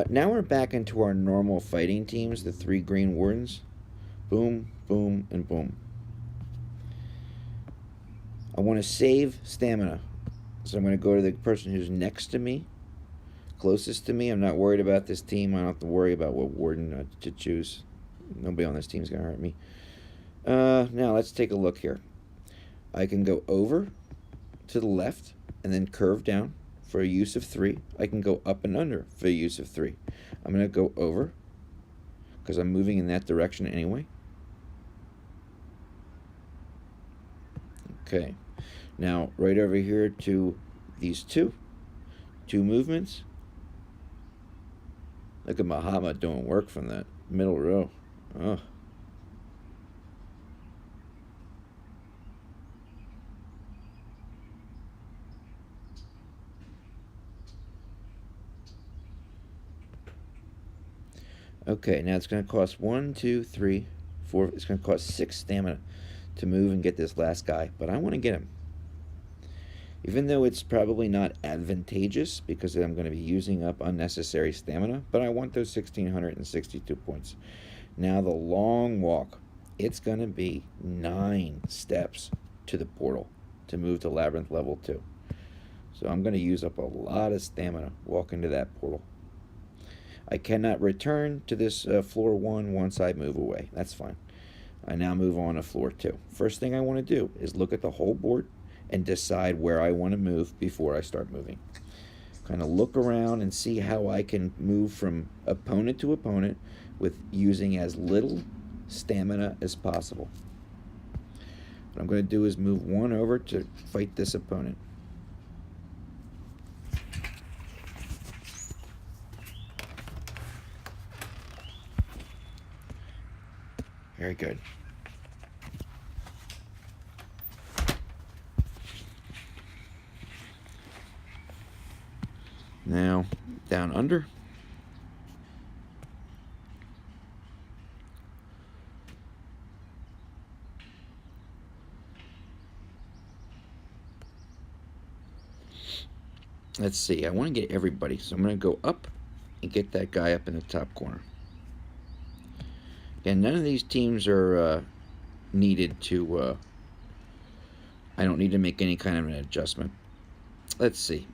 Now we're back into our normal fighting teams, the 3 green wardens. Boom, boom, and boom. I want to save stamina. So I'm going to go to the person who's next to me, closest to me. I'm not worried about this team. I don't have to worry about what warden to choose. Nobody on this team is going to hurt me. Now let's take a look here. I can go over, to the left and then curve down for a use of 3. I can go up and under for a use of 3. I'm going to go over because I'm moving in that direction anyway. Okay, now right over here to these two movements. Look at Muhammad doing work from that middle row. Oh. Okay, now it's going to cost 1, 2, 3, 4. It's going to cost 6 stamina to move and get this last guy, but I want to get him. Even though it's probably not advantageous because I'm going to be using up unnecessary stamina, but I want those 1,662 points. Now the long walk. It's going to be 9 steps to the portal to move to Labyrinth level 2. So I'm going to use up a lot of stamina walking to that portal. I cannot return to this floor 1 once I move away. That's fine. I now move on to floor 2. First thing I want to do is look at the whole board and decide where I want to move before I start moving. Kind of look around and see how I can move from opponent to opponent with using as little stamina as possible. What I'm going to do is move 1 over to fight this opponent. Very good. Now, down under. Let's see, I want to get everybody, so I'm going to go up and get that guy up in the top corner. And none of these teams are needed to, I don't need to make any kind of an adjustment. Let's see.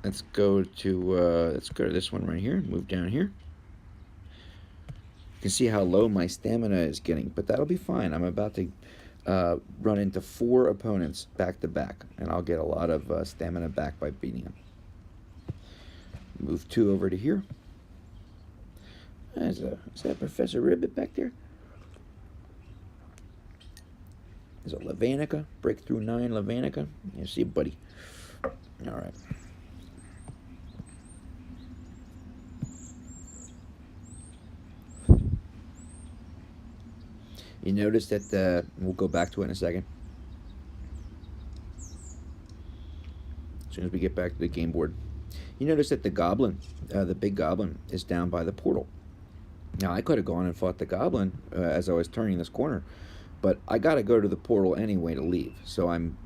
Let's go to this one right here, move down here. You can see how low my stamina is getting, but that'll be fine. I'm about to run into 4 opponents back to back, and I'll get a lot of stamina back by beating them. Move 2 over to here. Is that Professor Ribbit back there? Is it Lavanica? Breakthrough 9 Lavanica? You see, buddy. All right. You notice that we'll go back to it in a second. As soon as we get back to the game board. You notice that the Goblin, the big Goblin, is down by the portal. Now, I could have gone and fought the Goblin as I was turning this corner, but I got to go to the portal anyway to leave. So I'm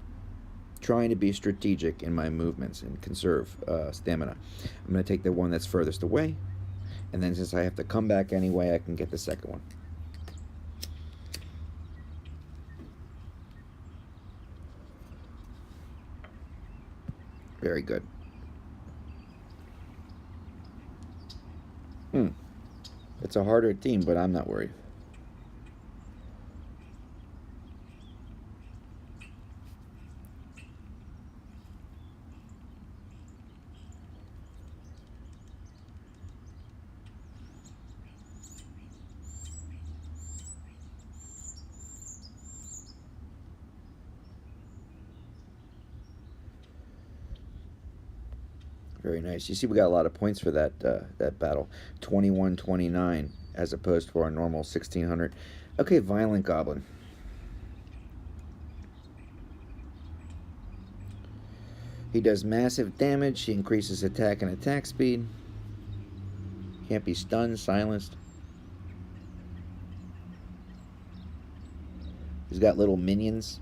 trying to be strategic in my movements and conserve stamina. I'm going to take the one that's furthest away, and then since I have to come back anyway, I can get the second one. Very good. It's a harder team, but I'm not worried. Very nice. You see, we got a lot of points for that that battle. 21-29 as opposed to our normal 1,600. Okay, Violent Goblin. He does massive damage. He increases attack and attack speed. Can't be stunned, silenced. He's got little minions,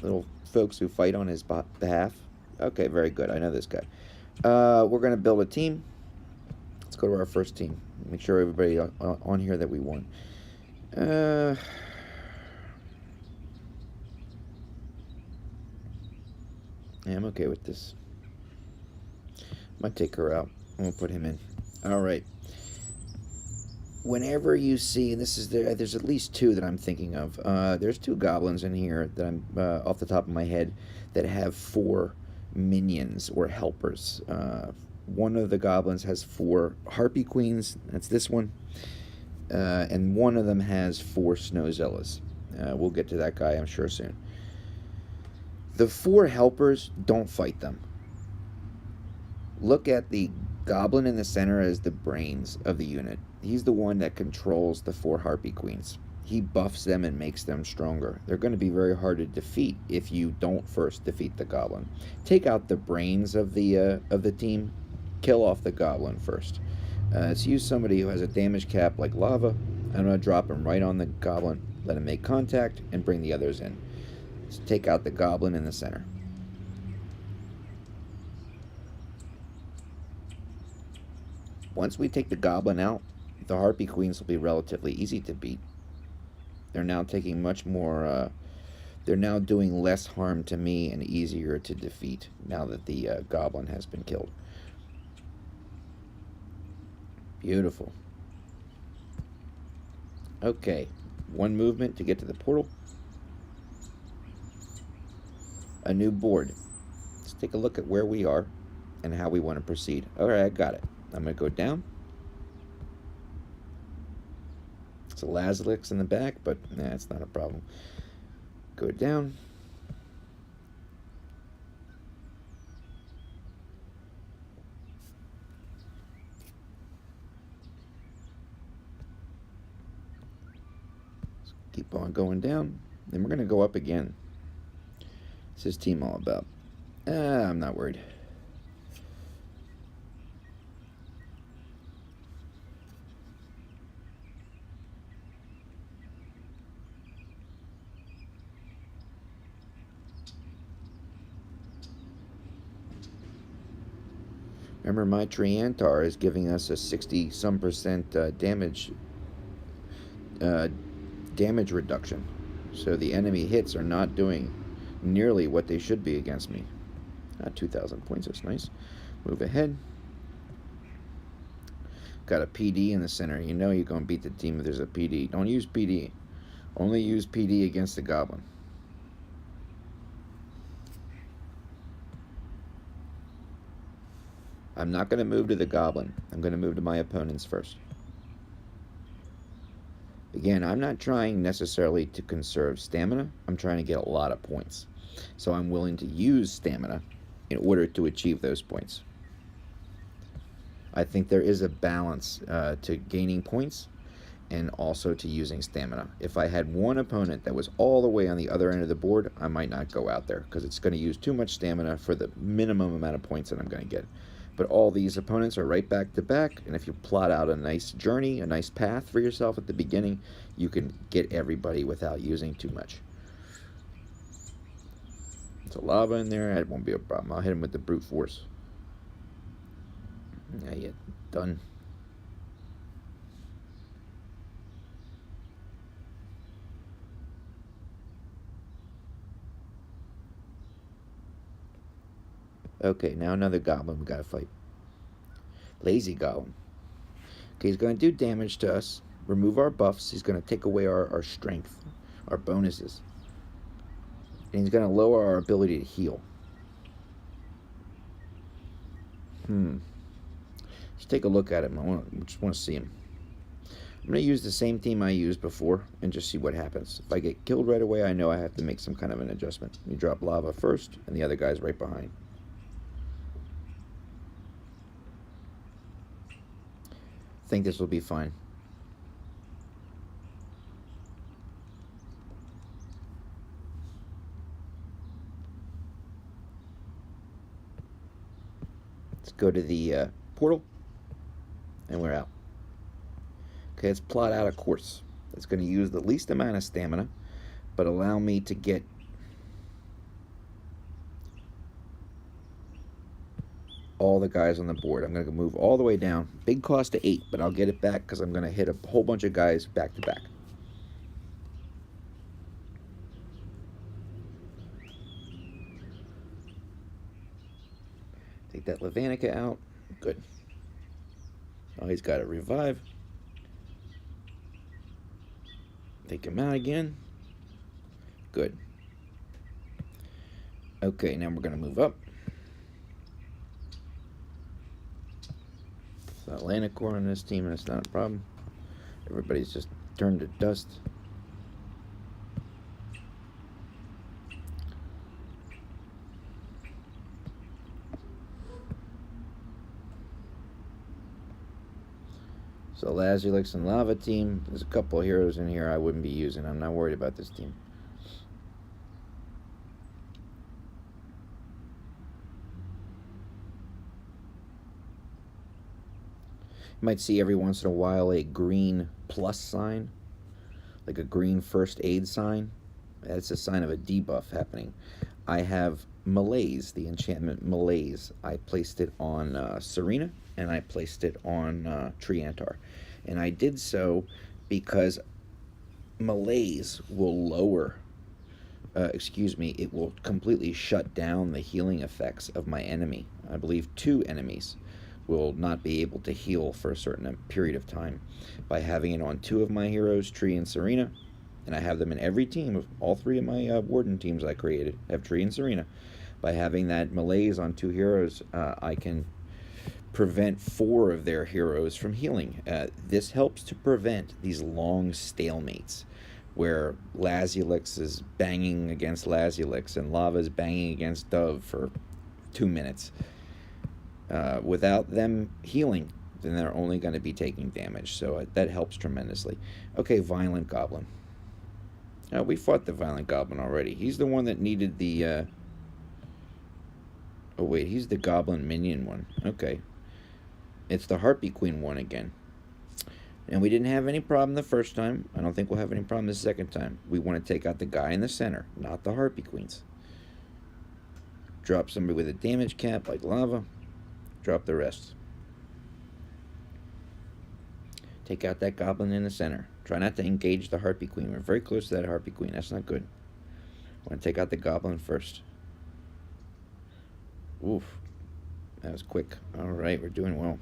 little folks who fight on his behalf. Okay, very good. I know this guy. We're going to build a team. Let's go to our first team. Make sure everybody on here that we won. Yeah, I'm okay with this. Might take her out. I'm going to put him in. All right. whenever you see, and this is there's at least two that I'm thinking of. There's two goblins in here that I'm off the top of my head that have 4 minions or helpers. One of the goblins has 4 harpy queens. That's this one, and one of them has 4 snowzillas. We'll get to that guy, I'm sure, soon. The 4 helpers, don't fight them. Look at the goblin in the center as the brains of the unit. He's the one that controls the 4 harpy queens. He buffs them and makes them stronger. They're going to be very hard to defeat if you don't first defeat the goblin. Take out the brains of the team. Kill off the goblin first. Let's use somebody who has a damage cap like lava. I'm going to drop him right on the goblin, let him make contact, and bring the others in. Let's take out the goblin in the center. Once we take the goblin out, the harpy queens will be relatively easy to beat. They're now taking much more, they're now doing less harm to me and easier to defeat now that the goblin has been killed. Beautiful. Okay, one movement to get to the portal. A new board. Let's take a look at where we are and how we want to proceed. Alright, I got it. I'm going to go down. It's a Lazarix in the back, but nah, it's not a problem. Go down. Keep on going down. Then we're going to go up again. What's this team all about? I'm not worried. Remember, my Triantar is giving us a 60-some% damage reduction. So the enemy hits are not doing nearly what they should be against me. 2,000 points, that's nice. Move ahead. Got a PD in the center. You know you're going to beat the team if there's a PD. Don't use PD. Only use PD against the goblin. I'm not going to move to the goblin. I'm going to move to my opponents first. Again, I'm not trying necessarily to conserve stamina. I'm trying to get a lot of points. So I'm willing to use stamina in order to achieve those points. I think there is a balance to gaining points and also to using stamina. If I had one opponent that was all the way on the other end of the board, I might not go out there because it's going to use too much stamina for the minimum amount of points that I'm going to get. But all these opponents are right back to back, and if you plot out a nice journey, a nice path for yourself at the beginning, you can get everybody without using too much. There's a lava in there, that won't be a problem. I'll hit him with the brute force. Not yet. Done. Okay, now another goblin we gotta fight. Lazy goblin. Okay, he's gonna do damage to us, remove our buffs, he's gonna take away our strength, our bonuses. And he's gonna lower our ability to heal. Let's take a look at him. I just want to see him. I'm going to use the same team I used before and just see what happens. If I get killed right away, I know I have to make some kind of an adjustment. You drop lava first, and the other guy's right behind. I think this will be fine. Let's go to the portal, and we're out. Okay, let's plot out a course that's going to use the least amount of stamina, but allow me to get all the guys on the board. I'm going to move all the way down. Big cost to 8, but I'll get it back because I'm going to hit a whole bunch of guys back to back. Take that Levanica out. Good. Oh, he's got to revive. Take him out again. Good. Okay, now we're going to move up. It's Atlantic core on this team, and it's not a problem. Everybody's just turned to dust. So Lazulix and Lava team, there's a couple of heroes in here I wouldn't be using. I'm not worried about this team. You might see every once in a while a green plus sign, like a green first aid sign. That's a sign of a debuff happening. I have Malaise, the enchantment Malaise. I placed it on Serena, and I placed it on Triantar. And I did so because Malaise will lower, it will completely shut down the healing effects of my enemy. I believe 2 enemies will not be able to heal for a certain period of time. By having it on 2 of my heroes, Tree and Serena, and I have them in every team, of all 3 of my Warden teams I created, have Tree and Serena. By having that Malaise on 2 heroes, I can prevent 4 of their heroes from healing. This helps to prevent these long stalemates where Lazulix is banging against Lazulix and Lava is banging against Dove for 2 minutes. Without them healing, then they're only going to be taking damage, so that helps tremendously. Okay, Violent Goblin. We fought the Violent Goblin already. He's the one that needed the... Oh, wait, he's the Goblin minion one. Okay. It's the Harpy Queen one again. And we didn't have any problem the first time. I don't think we'll have any problem the second time. We want to take out the guy in the center, not the Harpy Queens. Drop somebody with a damage cap like Lava. Drop the rest. Take out that Goblin in the center. Try not to engage the Harpy Queen. We're very close to that Harpy Queen. That's not good. I want to take out the Goblin first. Oof. That was quick. Alright, we're doing well.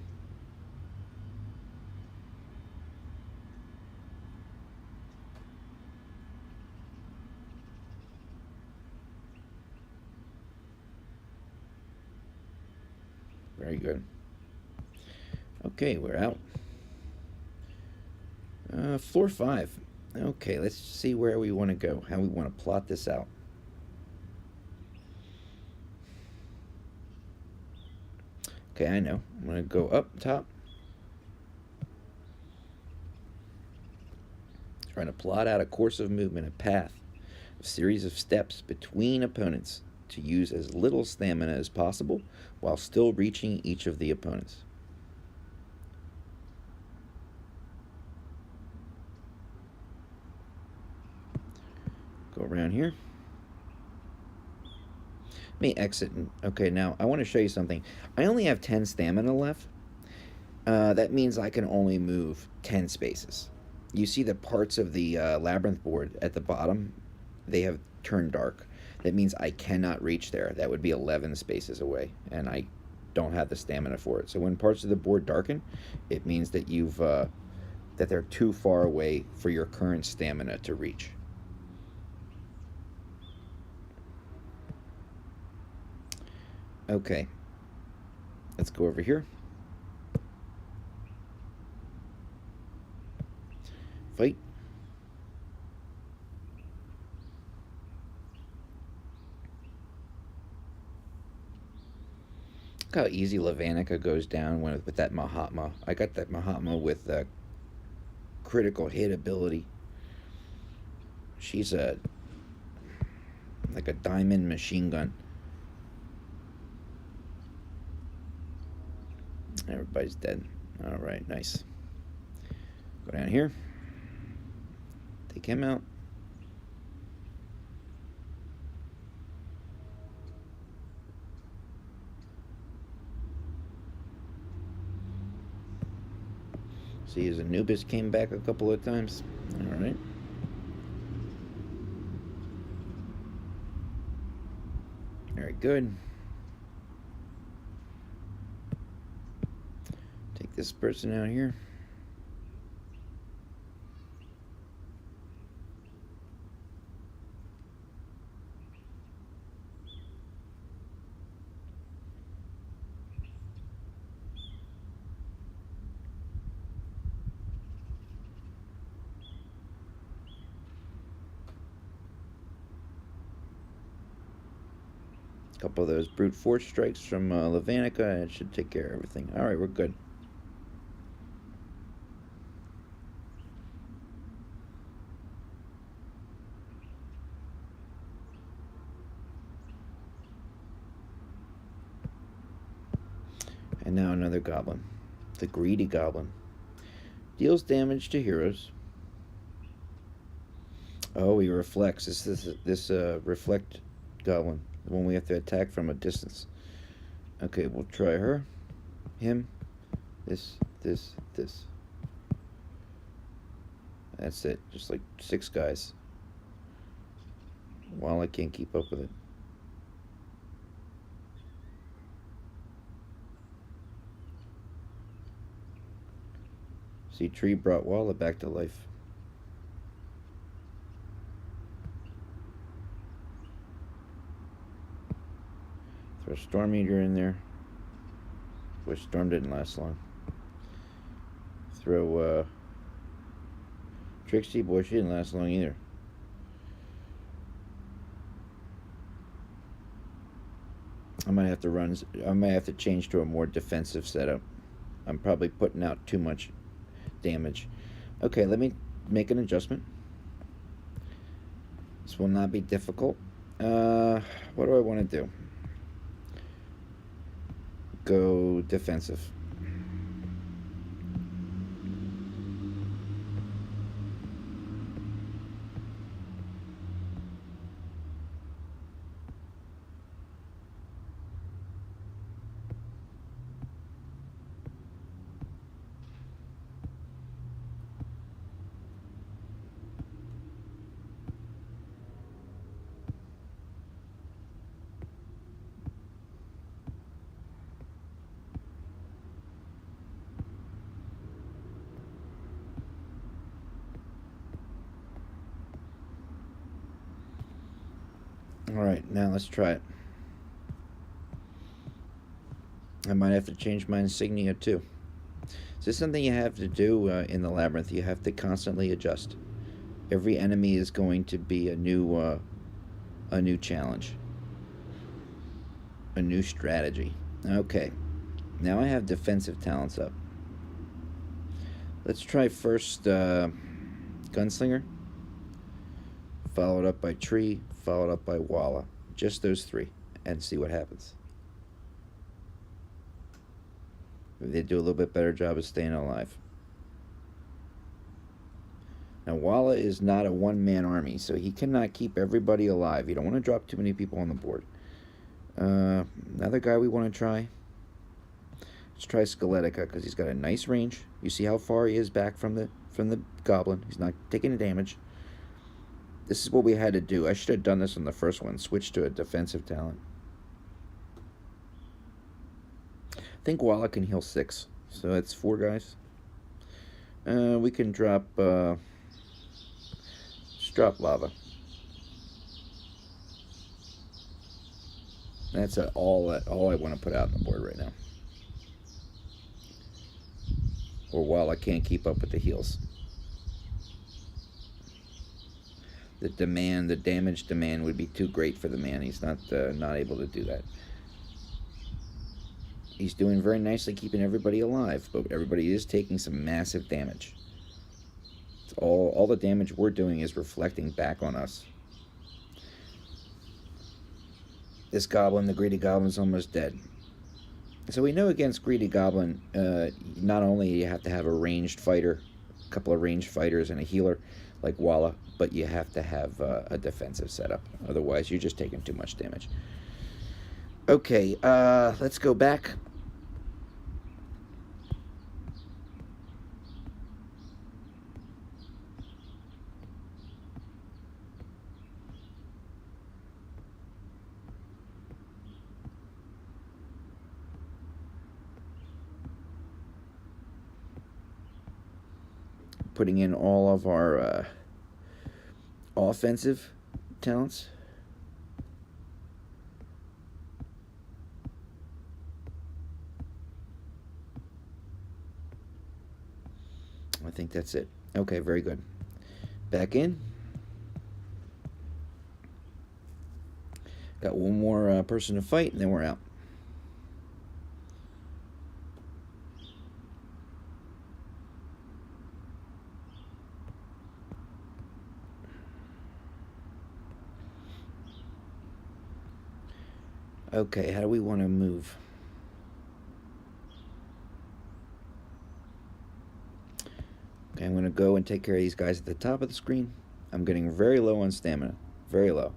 Very good. Okay, we're out. Floor 5. Okay, let's see where we want to go, how we want to plot this out. Okay, I know. I'm going to go up top. Trying to plot out a course of movement, a path, a series of steps between opponents to use as little stamina as possible while still reaching each of the opponents. Go around here. Let me exit. Okay, now I want to show you something. I only have 10 stamina left. That means I can only move 10 spaces. You see the parts of the Labyrinth board at the bottom? They have turned dark. That means I cannot reach there. That would be 11 spaces away, and I don't have the stamina for it. So when parts of the board darken, it means that that they're too far away for your current stamina to reach. Okay, let's go over here. Fight. Look how easy Lavanica goes down with that Mahatma. I got that Mahatma with critical hit ability. She's like a diamond machine gun. Everybody's dead. Alright, nice. Go down here. Take him out. See, his Anubis came back a couple of times. Alright. Very good. Take this person out here. A couple of those brute force strikes from Levanica, and it should take care of everything. Alright, we're good. And now another goblin. The greedy goblin. Deals damage to heroes. Oh, he reflects. This reflect goblin. The one we have to attack from a distance. Okay, we'll try her. Him. This. That's it. Just like 6 guys. Well, I can't keep up with it. See, Tree brought Walla back to life. Throw Storm Eater in there. Which Storm didn't last long. Throw Trixie. Boy, she didn't last long either. I might have to change to a more defensive setup. I'm probably putting out too much damage. Okay, let me make an adjustment. This will not be difficult. What do I want to do? Go defensive. Alright, now let's try it. I might have to change my insignia too. Is this something you have to do in the Labyrinth? You have to constantly adjust. Every enemy is going to be a new challenge. A new strategy. Okay. Now I have defensive talents up. Let's try first Gunslinger. Followed up by Tree. Followed up by Walla. Just those 3. And see what happens. Maybe they do a little bit better job of staying alive. Now, Walla is not a one-man army, so he cannot keep everybody alive. You don't want to drop too many people on the board. Another guy we want to try. Let's try Skeletica, because he's got a nice range. You see how far he is back from the Goblin. He's not taking damage. This is what we had to do. I should have done this on the first one. Switch to a defensive talent. I think Walla can heal 6. So that's 4 guys. We can drop... just drop Lava. That's all I want to put out on the board right now. Or Walla can't keep up with the heals. The damage demand would be too great for the man. He's not able to do that. He's doing very nicely keeping everybody alive, but everybody is taking some massive damage. It's all the damage we're doing is reflecting back on us. This goblin, the greedy goblin, is almost dead. So we know against greedy goblin, not only you have to have a ranged fighter, a couple of ranged fighters and a healer like Walla, but you have to have a defensive setup. Otherwise, you're just taking too much damage. Okay, let's go back. Putting in all of our offensive talents. I think that's it. Okay, very good. Back in. Got one more person to fight, and then we're out. Okay, how do we want to move? Okay, I'm going to go and take care of these guys at the top of the screen. I'm getting very low on stamina. Very low.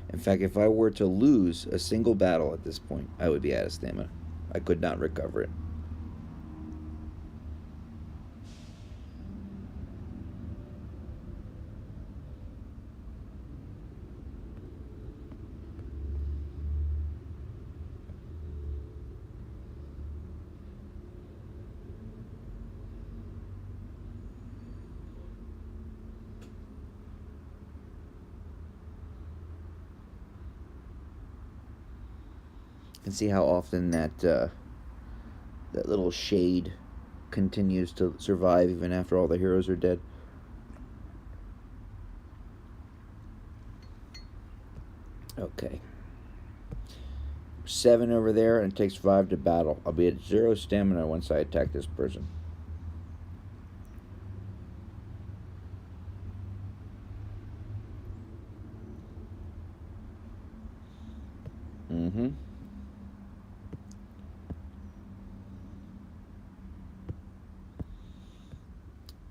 In fact, if I were to lose a single battle at this point, I would be out of stamina. I could not recover it. And see how often that that little shade continues to survive even after all the heroes are dead. Okay. 7 over there, and it takes 5 to battle. I'll be at 0 stamina once I attack this person.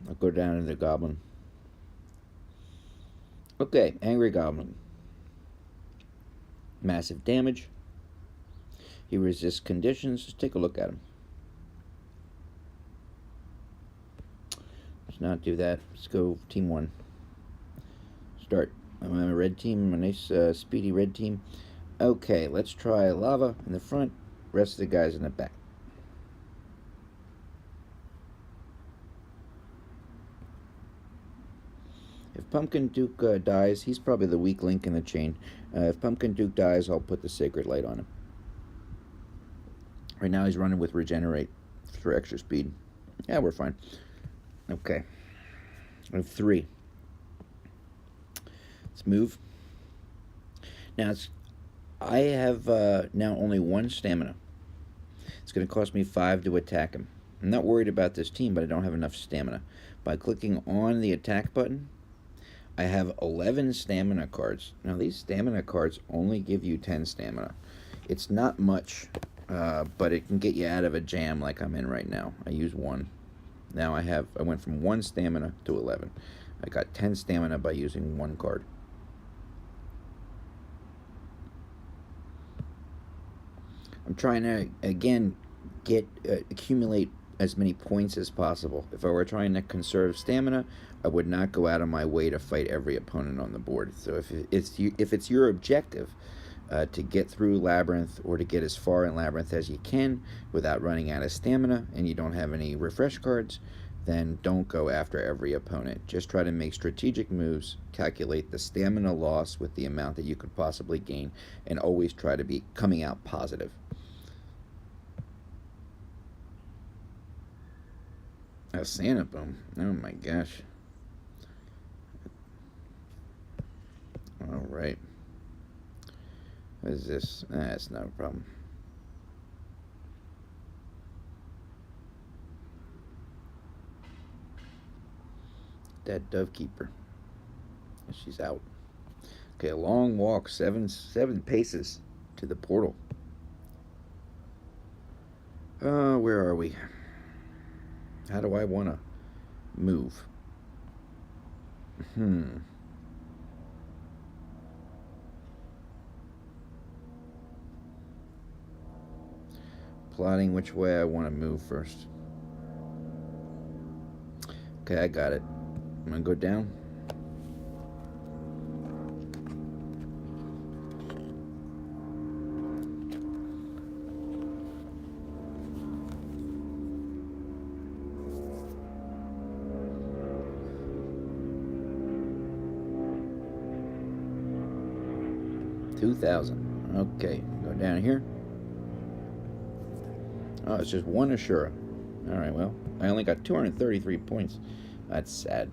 I'll go down to the Goblin. Okay, Angry Goblin. Massive damage. He resists conditions. Let's take a look at him. Let's not do that. Let's go team 1. Start. I'm on a red team, a nice speedy red team. Okay, let's try Lava in the front, rest of the guys in the back. If Pumpkin Duke dies, he's probably the weak link in the chain. If Pumpkin Duke dies, I'll put the Sacred Light on him. Right now he's running with Regenerate for extra speed. Yeah, we're fine. Okay. I have 3. Let's move. Now, I have now only 1 stamina. It's going to cost me 5 to attack him. I'm not worried about this team, but I don't have enough stamina. By clicking on the attack button, I have 11 stamina cards. Now, these stamina cards only give you 10 stamina. It's not much, but it can get you out of a jam like I'm in right now. I use 1. Now I went from 1 stamina to 11. I got 10 stamina by using 1 card. I'm trying to, again, accumulate as many points as possible. If I were trying to conserve stamina, I would not go out of my way to fight every opponent on the board. So if it's your objective to get through Labyrinth, or to get as far in Labyrinth as you can without running out of stamina, and you don't have any refresh cards, then don't go after every opponent. Just try to make strategic moves, calculate the stamina loss with the amount that you could possibly gain, and always try to be coming out positive. A Santa Boom. Oh my gosh. Alright. What is this? That's not a problem. That Dove Keeper. She's out. Okay, a long walk, seven paces to the portal. Where are we? How do I want to move? Plotting which way I want to move first. Okay, I got it. I'm going to go down. Okay, go down here. Oh, it's just 1 Ashura. Alright, well, I only got 233 points. That's sad.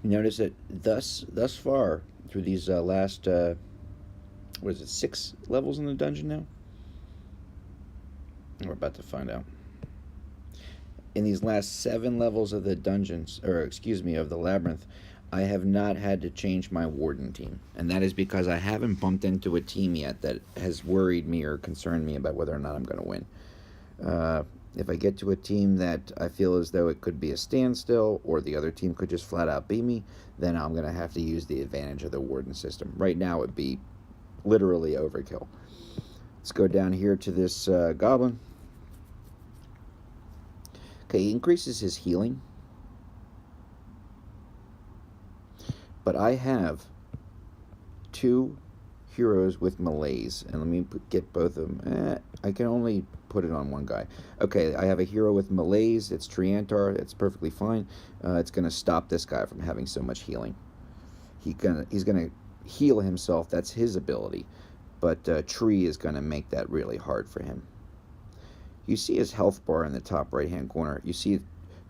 Notice that thus far through these last what is it, 6 levels in the dungeon now? We're about to find out. In these last 7 levels of the dungeons, or excuse me, of the labyrinth, I have not had to change my warden team, and that is because I haven't bumped into a team yet that has worried me or concerned me about whether or not I'm going to win. If I get to a team that I feel as though it could be a standstill, or the other team could just flat out beat me, then I'm going to have to use the advantage of the warden system. Right now it would be literally overkill. Let's go down here to this goblin. Okay, he increases his healing. But I have 2 heroes with malaise. And let me get both of them. I can only put it on one guy. Okay, I have a hero with malaise. It's Triantar. It's perfectly fine. It's going to stop this guy from having so much healing. He's going to heal himself. That's his ability. But Tree is going to make that really hard for him. You see his health bar in the top right-hand corner. You see it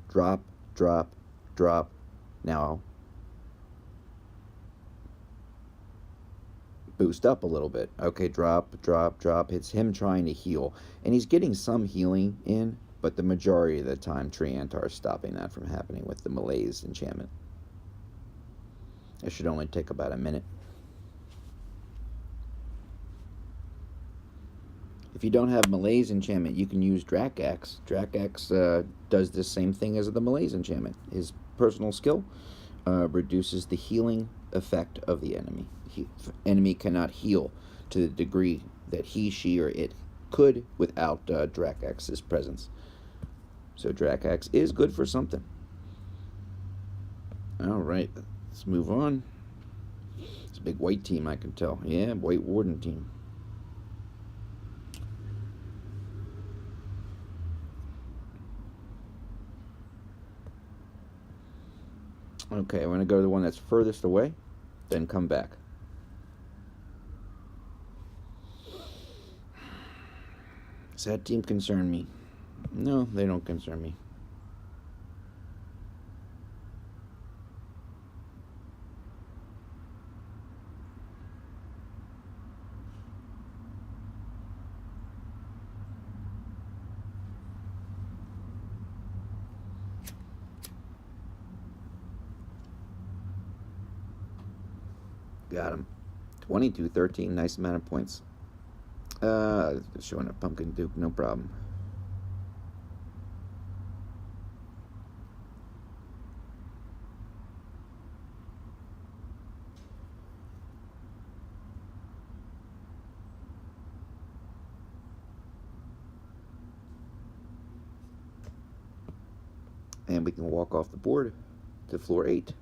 drop, drop, drop. Now, boost up a little bit. Okay, drop, drop, drop. It's him trying to heal. And he's getting some healing in, but the majority of the time, Triantar is stopping that from happening with the malaise enchantment. It should only take about a minute. If you don't have malaise enchantment, you can use Drakax. Drakax does the same thing as the malaise enchantment. His personal skill reduces the healing effect of the enemy. Enemy cannot heal to the degree that he, she, or it could without Drakax's presence. So Drakax is good for something. Alright, let's move on. It's a big white team, I can tell. Yeah, white warden team. Okay, I'm going to go to the one that's furthest away, then come back. Does that team concern me? No, they don't concern me. Got him. 22-13, nice amount of points. Showing a Pumpkin Duke, no problem. And we can walk off the board to floor 8.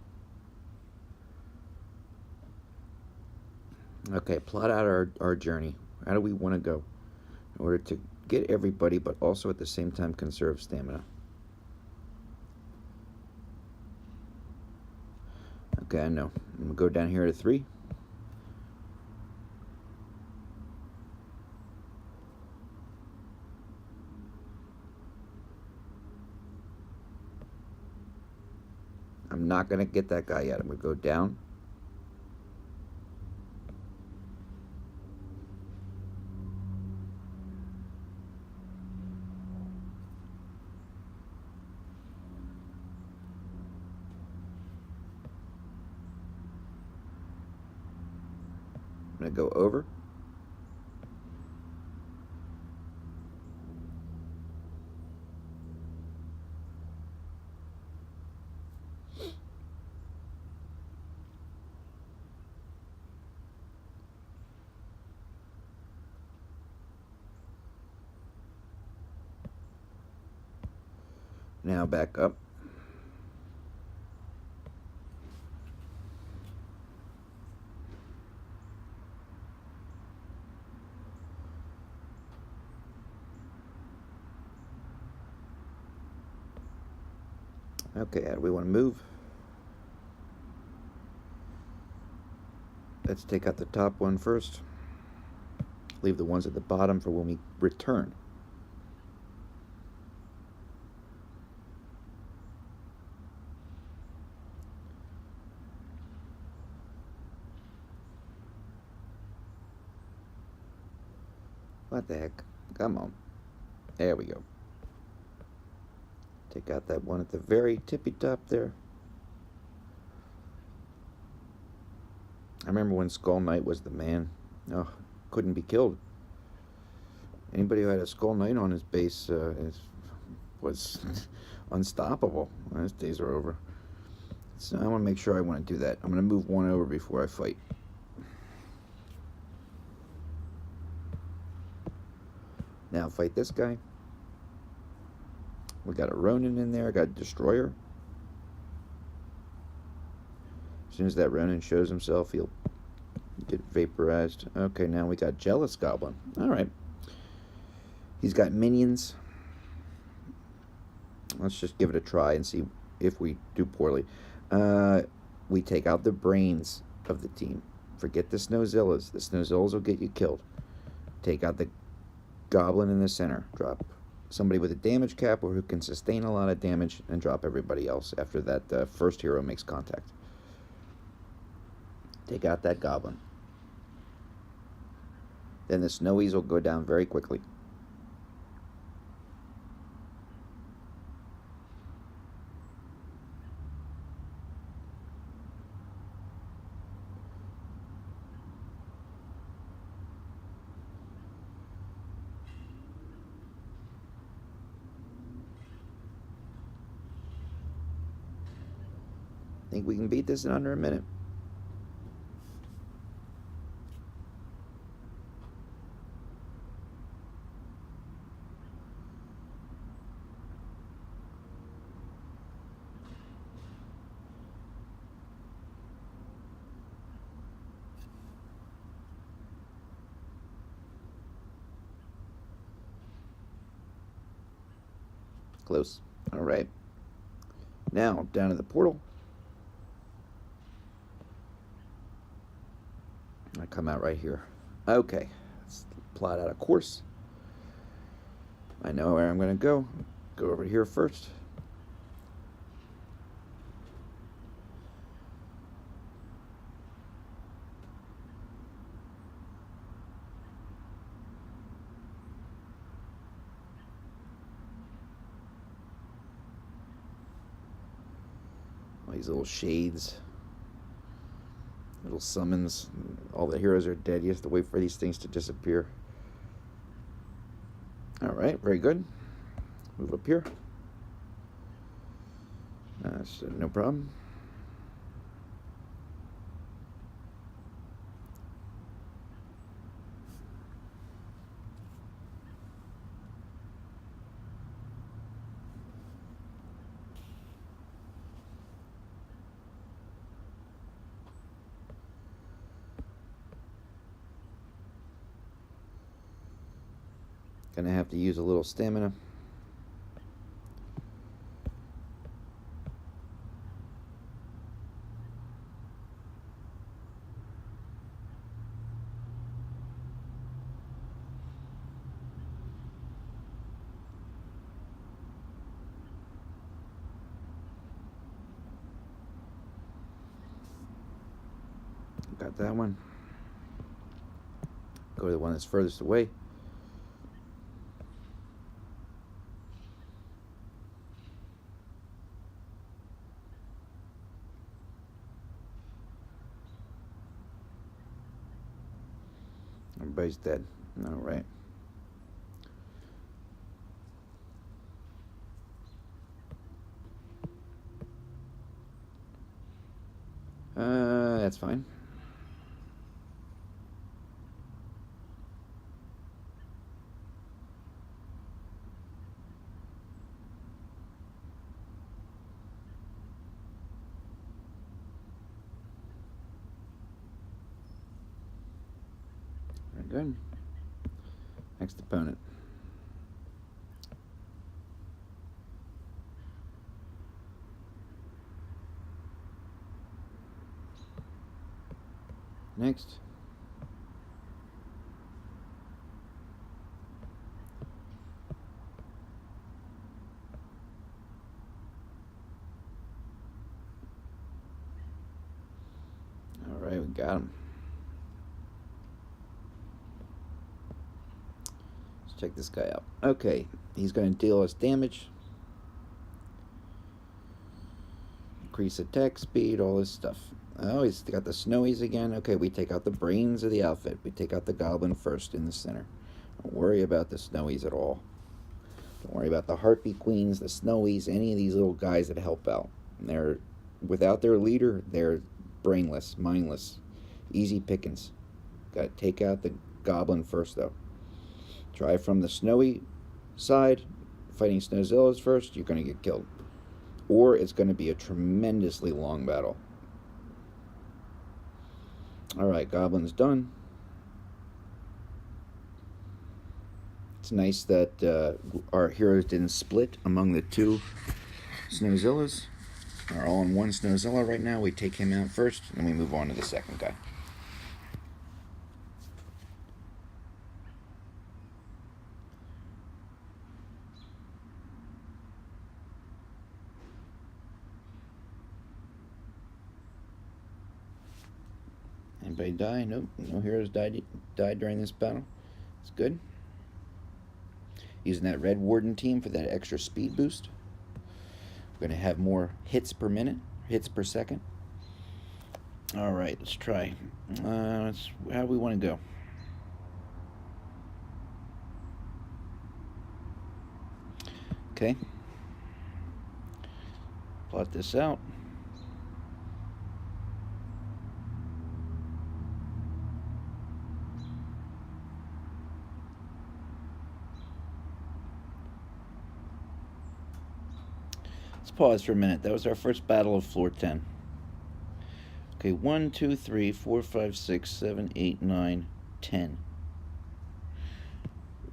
Okay, plot out our journey. How do we want to go in order to get everybody, but also at the same time conserve stamina? Okay, I know. I'm going to go down here to 3. I'm not going to get that guy yet. I'm going to go down. I'm going to go over. Now back up. Okay, how do we want to move? Let's take out the top one first. Leave the ones at the bottom for when we return. What the heck? Come on. There we go. Take out that one at the very tippy top there. I remember when Skull Knight was the man. Oh, couldn't be killed. Anybody who had a Skull Knight on his base was unstoppable. Those days are over. So I want to make sure I want to do that. I'm going to move one over before I fight. Now fight this guy. We got a Ronin in there. I got a Destroyer. As soon as that Ronin shows himself, he'll get vaporized. Okay, now we got Jealous Goblin. Alright. He's got minions. Let's just give it a try and see if we do poorly. We take out the brains of the team. Forget the Snowzillas. The Snowzillas will get you killed. Take out the Goblin in the center. Drop somebody with a damage cap or who can sustain a lot of damage, and drop everybody else after that first hero makes contact. Take out that Goblin. Then the Snowies will go down very quickly. Think we can beat this in under a minute. Close. All right. Now, down to the portal. I come out right here. Okay. Let's plot out a course. I know where I'm going to go. Go over here first. These little shades, little summons. All the heroes are dead. You have to wait for these things to disappear. Alright, very good. Move up here. That's no problem. Gonna have to use a little stamina. Got that one. Go to the one that's furthest away. Everybody's dead. All right. That's fine. Very good. Next opponent. Next. All right, we got him. Check this guy out. Okay, he's going to deal us damage. Increase attack speed, all this stuff. Oh, he's got the snowies again. Okay, we take out the brains of the outfit. We take out the goblin first in the center. Don't worry about the snowies at all. Don't worry about the heartbeat queens, the snowies, any of these little guys that help out. They're, without their leader, they're brainless, mindless, easy pickings. Got to take out the goblin first, though. Try from the snowy side, fighting Snowzillas first, you're going to get killed. Or it's going to be a tremendously long battle. Alright, Goblin's done. It's nice that our heroes didn't split among the two Snowzillas. They're all in one Snowzilla right now. We take him out first, and we move on to the second guy. Anybody die? Nope. No heroes died during this battle. It's good. Using that red Warden team for that extra speed boost. We're going to have more hits per minute, hits per second. Alright, let's try. How do we want to go? Okay. Plot this out. Pause for a minute. That was our first battle of floor 10. Okay, 1, 2, 3, 4, 5, 6, 7, 8, 9, 10.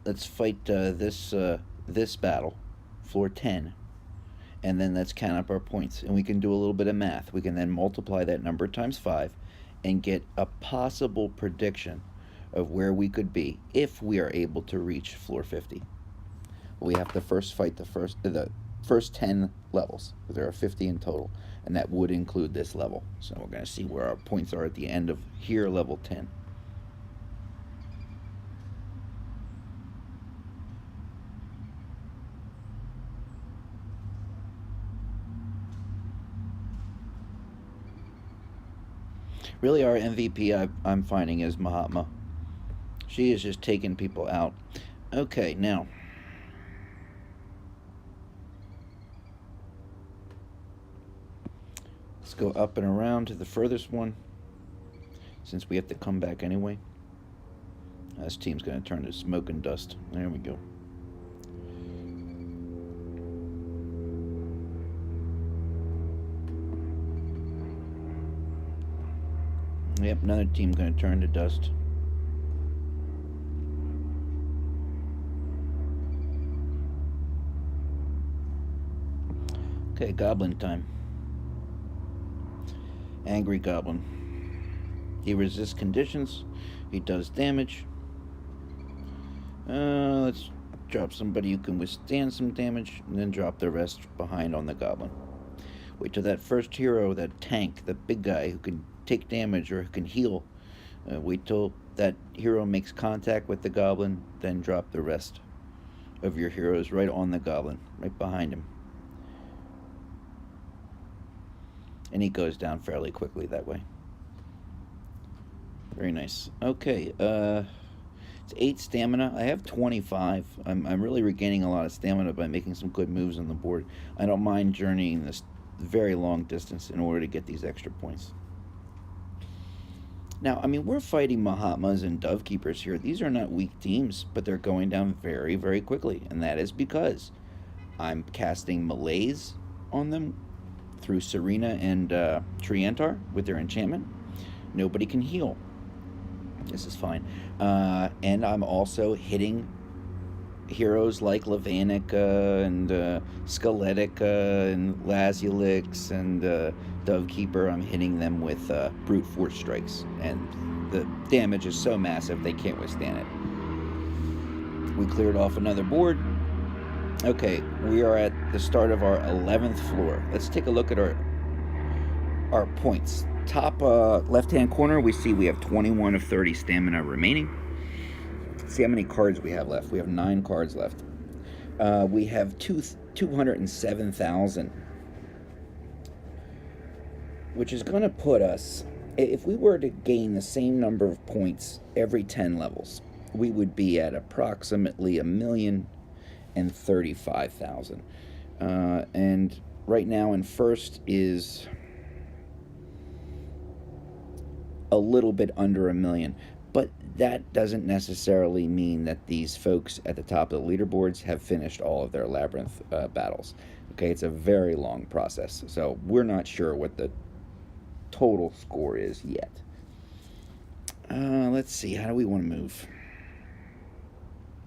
Let's fight this battle, floor 10, and then let's count up our points. And we can do a little bit of math. We can then multiply that number times 5 and get a possible prediction of where we could be if we are able to reach floor 50. We have to first fight the first 10 levels. There are 50 in total, and that would include this level. So we're going to see where our points are at the end of here, level 10. Really, our MVP I'm finding is Mahatma. She is just taking people out. Okay, now let's go up and around to the furthest one, since we have to come back anyway. This team's going to turn to smoke and dust. There we go. Yep, another team going to turn to dust. Okay, Goblin time. Angry Goblin. He resists conditions. He does damage. Let's drop somebody who can withstand some damage, and then drop the rest behind on the Goblin. Wait till that first hero, that tank, the big guy who can take damage or who can heal. Wait till that hero makes contact with the Goblin, then drop the rest of your heroes right on the Goblin, right behind him. And he goes down fairly quickly that way. Very nice. Okay, it's 8 stamina. I have 25. I'm really regaining a lot of stamina by making some good moves on the board. I don't mind journeying this very long distance in order to get these extra points. Now, I mean, we're fighting Mahatmas and Dovekeepers here. These are not weak teams, but they're going down very, very quickly. And that is because I'm casting Malaise on them through Serena and Triantar with their enchantment. Nobody can heal. This is fine. And I'm also hitting heroes like Levanica and Skeletica and Lazulix and Dovekeeper. I'm hitting them with brute force strikes, and the damage is so massive they can't withstand it. We cleared off another board. Okay, we are at the start of our 11th floor. Let's take a look at our points. Top left-hand corner, we see we have 21 of 30 stamina remaining. See how many cards we have left. We have 9 cards left. We have 207,000, which is going to put us, if we were to gain the same number of points every 10 levels, we would be at approximately 1,035,000. And right now in first is a little bit under 1 million. But that doesn't necessarily mean that these folks at the top of the leaderboards have finished all of their Labyrinth battles. Okay, it's a very long process, so we're not sure what the total score is yet. Let's see, how do we want to move?